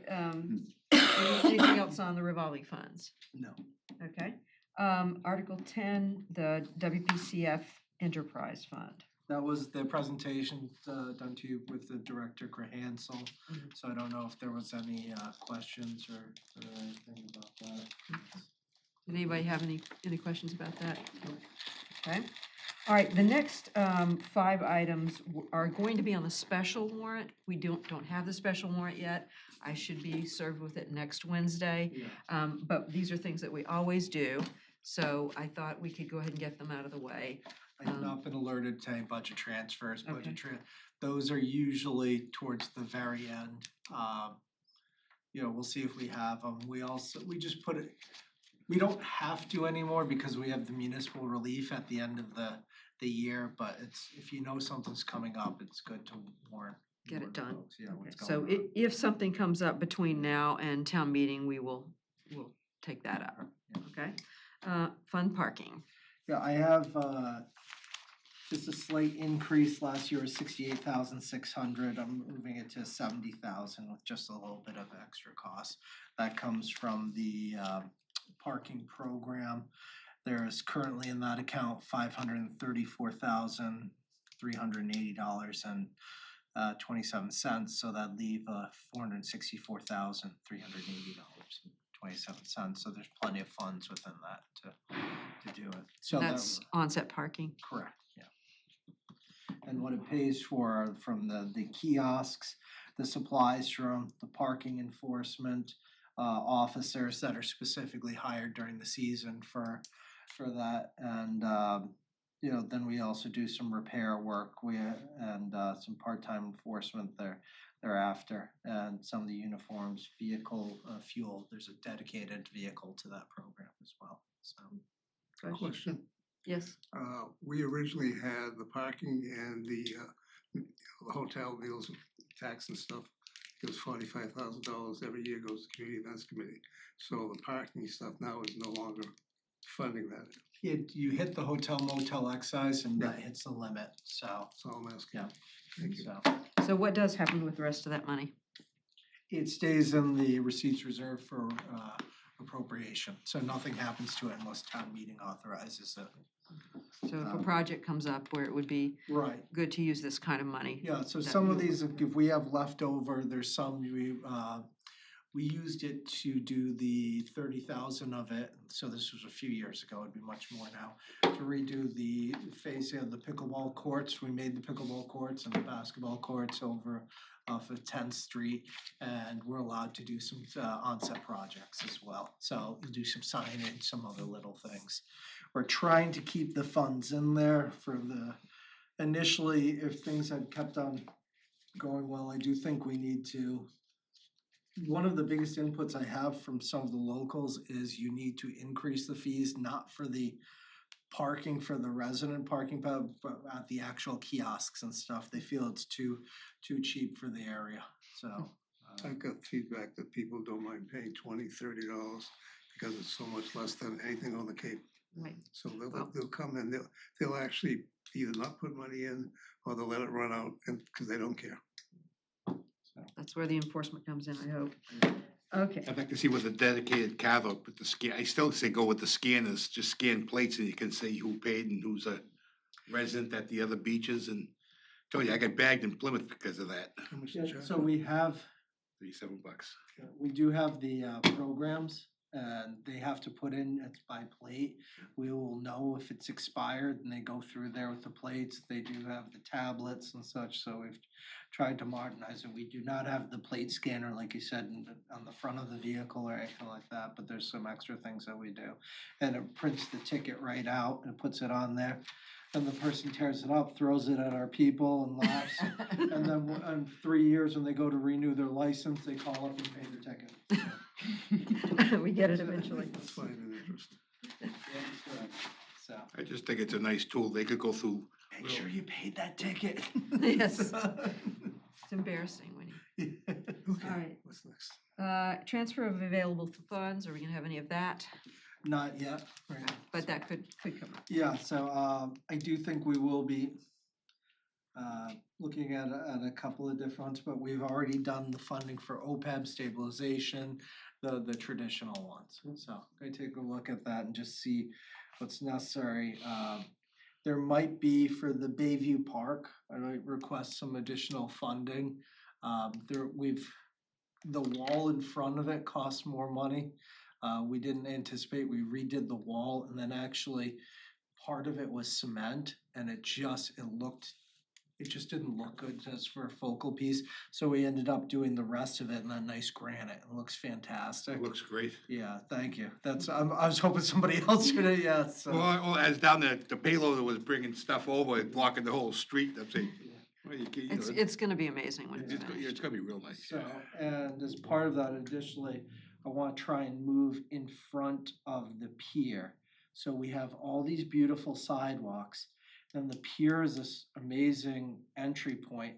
anything else on the revolving funds? No. Okay, Article 10, the WPCF Enterprise Fund. That was the presentation done to you with the Director Krahansel, so I don't know if there was any questions or anything about that. Did anybody have any questions about that? Okay, all right, the next 5 items are going to be on the special warrant. We don't have the special warrant yet. I should be served with it next Wednesday. Yeah. But these are things that we always do, so I thought we could go ahead and get them out of the way. I have not been alerted to any budget transfers, Okay. Those are usually towards the very end. You know, we'll see if we have them. We just put it, we don't have to anymore because we have the municipal relief at the end of the year, but it's, if you know something's coming up, it's good to warn. Get it done. Folks, yeah, what's So going on. if something comes up between now and town meeting, we'll take that up, okay? Fund parking. Yeah, I have just a slight increase. Last year was 68,600. I'm moving it to 70,000 with just a little bit of extra cost. That comes from the parking program. There is currently in that account $534,380.27. So that leave $464,380.27. So there's plenty of funds within that to do it. So That's onset parking. correct, yeah. And what it pays for are from the kiosks, the supplies from the parking enforcement officers that are specifically hired during the season for that. And you know, then we also do some repair work, and some part-time enforcement thereafter, and some of the uniforms, vehicle, fuel. There's a dedicated vehicle to that program as well, so. Question, Yes, we originally had the parking and the hotel bills, tax and stuff. It was $45,000 every year goes to community events committee. So the parking stuff now is no longer funding that. You hit the hotel motel excise and that hits the limit, so. So I'm asking. Yeah. Thank you. so what does happen with the rest of that money? It stays in the receipts reserve for appropriation, so nothing happens to it unless town meeting authorizes it. So if a project comes up where it would be Right, good to use this kind of money. yeah, so that some of you- these, if we have leftover, there's some we used it to do the 30,000 of it, so this was a few years ago, it'd be much more now, to redo the face of the pickleball courts. We made the pickleball courts and the basketball courts over off of 10th Street, and we're allowed to do some onset projects as well. So we'll do some signage, some other little things. We're trying to keep the funds in there for the, initially, if things had kept on going well, I do think we need to, one of the biggest inputs I have from some of the locals is you need to increase the fees, not for the parking for the resident parking, but at the actual kiosks and stuff. They feel it's too cheap for the area, so. I got feedback that people don't mind paying $20, $30 because it's so much less than anything on the Cape. Right. So Well- they'll come and they'll actually either not put money in or they'll let it run out and, cause they don't care. That's where the enforcement comes in, I hope. Okay, I'd like to see with a dedicated car though, with the scan, I still say go with the scanners, just scan plates and you can see who paid and who's a resident at the other beaches and tell you, I got bagged in Plymouth because of that, How much Yeah, they charge? so we have, $37. we do have the programs and they have to put in, it's by plate. We will know if it's expired and they go through there with the plates. They do have the tablets and such, so we've tried to modernize it. We do not have the plate scanner, like you said, on the front of the vehicle or anything like that, but there's some extra things that we do. And it prints the ticket right out and puts it on there. And the person tears it up, throws it at our people and laughs. And then in 3 years, when they go to renew their license, they call up and pay the ticket. we get it eventually. That's fine and interest. Yeah, it's good. So, I just think it's a nice tool, they could go through. make sure you paid that ticket. Yes. It's embarrassing when you. Okay, Alright. what's next? Transfer of available funds, are we gonna have any of that? Not yet, right? But that could come up. Yeah, so I do think we will be looking at a couple of different ones, but we've already done the funding for OPEB stabilization, the traditional ones. So I take a look at that and just see what's necessary. There might be for the Bayview Park, I might request some additional funding. The wall in front of it costs more money. We didn't anticipate, we redid the wall and then actually part of it was cement and it just didn't look good just for a focal piece. So we ended up doing the rest of it in that nice granite. It looks fantastic. It looks great. Yeah, thank you. I was hoping somebody else would have, yeah, so. Well, as down there, the payloader was bringing stuff over, blocking the whole street, I'm saying, well, you know, It's gonna be amazing when it's it's finished. gonna be real nice. So, and as part of that additionally, I wanna try and move in front of the pier. So we have all these beautiful sidewalks, and the pier is this amazing entry point.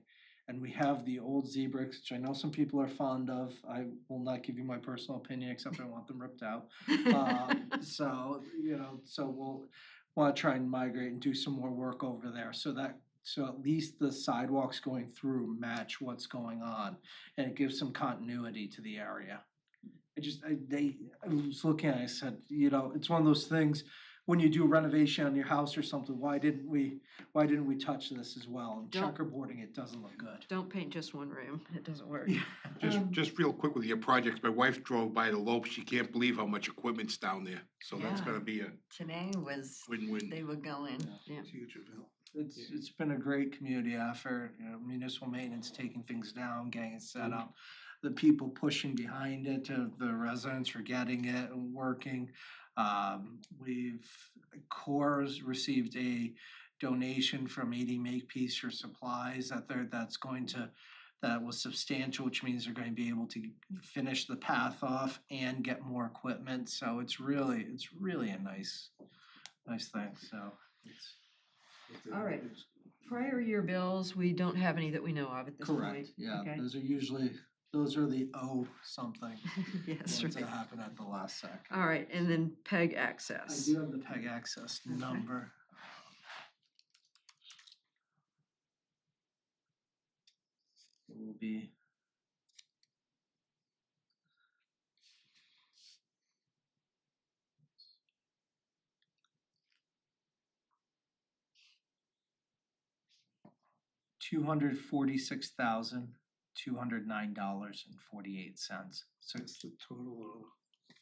And we have the old zebra, which I know some people are fond of. I will not give you my personal opinion, except I want them ripped out. So, so we'll wanna try and migrate and do some more work over there, so at least the sidewalks going through match what's going on, and it gives some continuity to the area. I was looking at it, I said, it's one of those things, when you do renovation on your house or something, why didn't we touch this as well? And Don't- checkerboarding it doesn't look good. Don't paint just one room, it doesn't work. Just real quick with your projects, my wife drove by the Lope, she can't believe how much equipment's down there, so that's Yeah. gonna be a Today was, win-win. they were going. Yeah. Huge event. It's been a great community effort, municipal maintenance taking things down, getting it set up. The people pushing behind it, the residents are getting it and working. Core's received a donation from 80 Makepeace for supplies that was substantial, which means they're going to be able to finish the path off and get more equipment. So it's really a nice thing, so. All right. Prior year bills, we don't have any that we know of at this point. Correct, yeah, Okay. those are the something. Yes, Ones right. that happen at the last second. All right, and then PEG I access. do have the PEG access number. It will be. $246,209.48. So That's the total,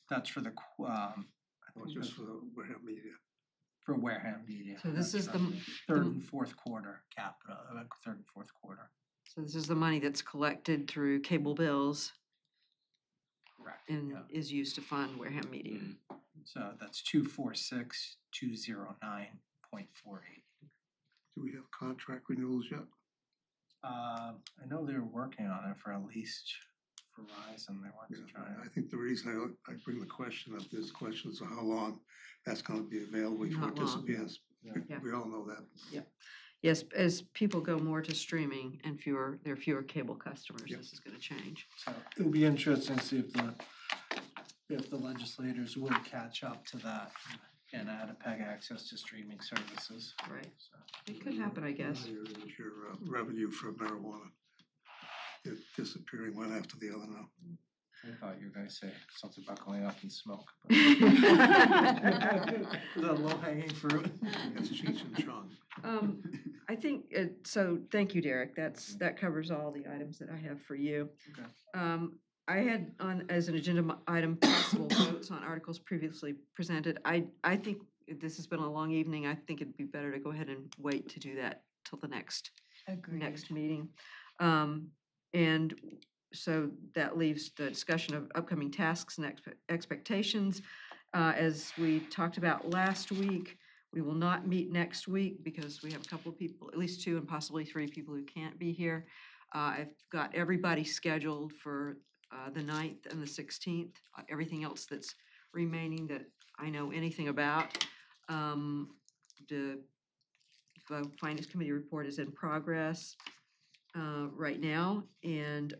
that's for the I or think just that's for the Wareham media. for Wareham Media. So this That's is right. the Third and fourth quarter third and fourth quarter. So this is the money that's collected through cable bills Correct. and Yeah. is used to fund Wareham Media. So that's 246,209.48. Do we have contract renewals yet? I know they were working on it for at least Verizon, they want to try I it. think the reason I bring the question up, there's questions of how long that's gonna be available before Not it long. disappears. Yeah. We all know that. Yes, as people go more to streaming and there are fewer cable customers, Yep. this is gonna change. So it'll be interesting to see if the legislators will catch up to that. and add a PEG access to streaming services. Right. So, It could happen, I guess. Your revenue from marijuana, it disappearing one after the other now. I thought you were gonna say something about going out and smoke. The low hanging fruit. That's Cheech and Chong. I think, so thank you, Derek. That covers all the items that I have for you. Okay. I had on, as an agenda item, possible votes on articles previously presented. I think this has been a long evening. I think it'd be better to go ahead and wait to do that till the next meeting. And so that leaves the discussion of upcoming tasks and expectations. As we talked about last week, we will not meet next week because we have a couple of people, at least 2 and possibly 3 people who can't be here. I've got everybody scheduled for the 9th and the 16th, everything else that's remaining that I know anything about. The Finance Committee report is in progress right now, and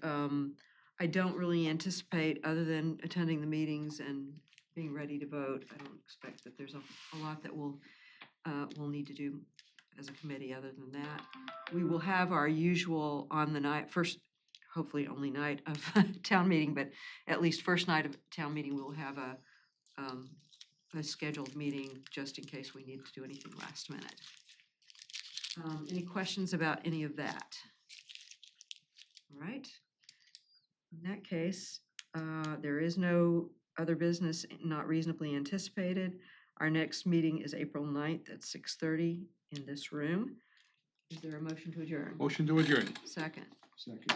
I don't really anticipate, other than attending the meetings and being ready to vote, I don't expect that there's a lot that we'll need to do as a committee other than that. We will have our usual on the night, first, hopefully only night of town meeting, but at least first night of town meeting, we'll have a scheduled meeting just in case we need to do anything last minute. Any questions about any of that? All right. In that case, there is no other business not reasonably anticipated. Our next meeting is April 9th at 6:30 in this room. Is there a motion to adjourn? Motion to adjourn. Second. Second.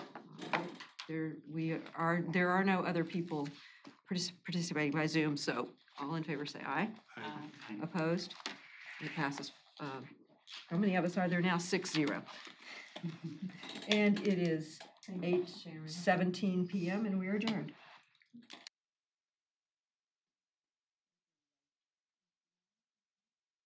All right. There are no other people participating by Zoom, so all in favor say aye. Opposed? It passes. How many of us are there now? 6-0. And it is 8:17 p.m. and we are adjourned.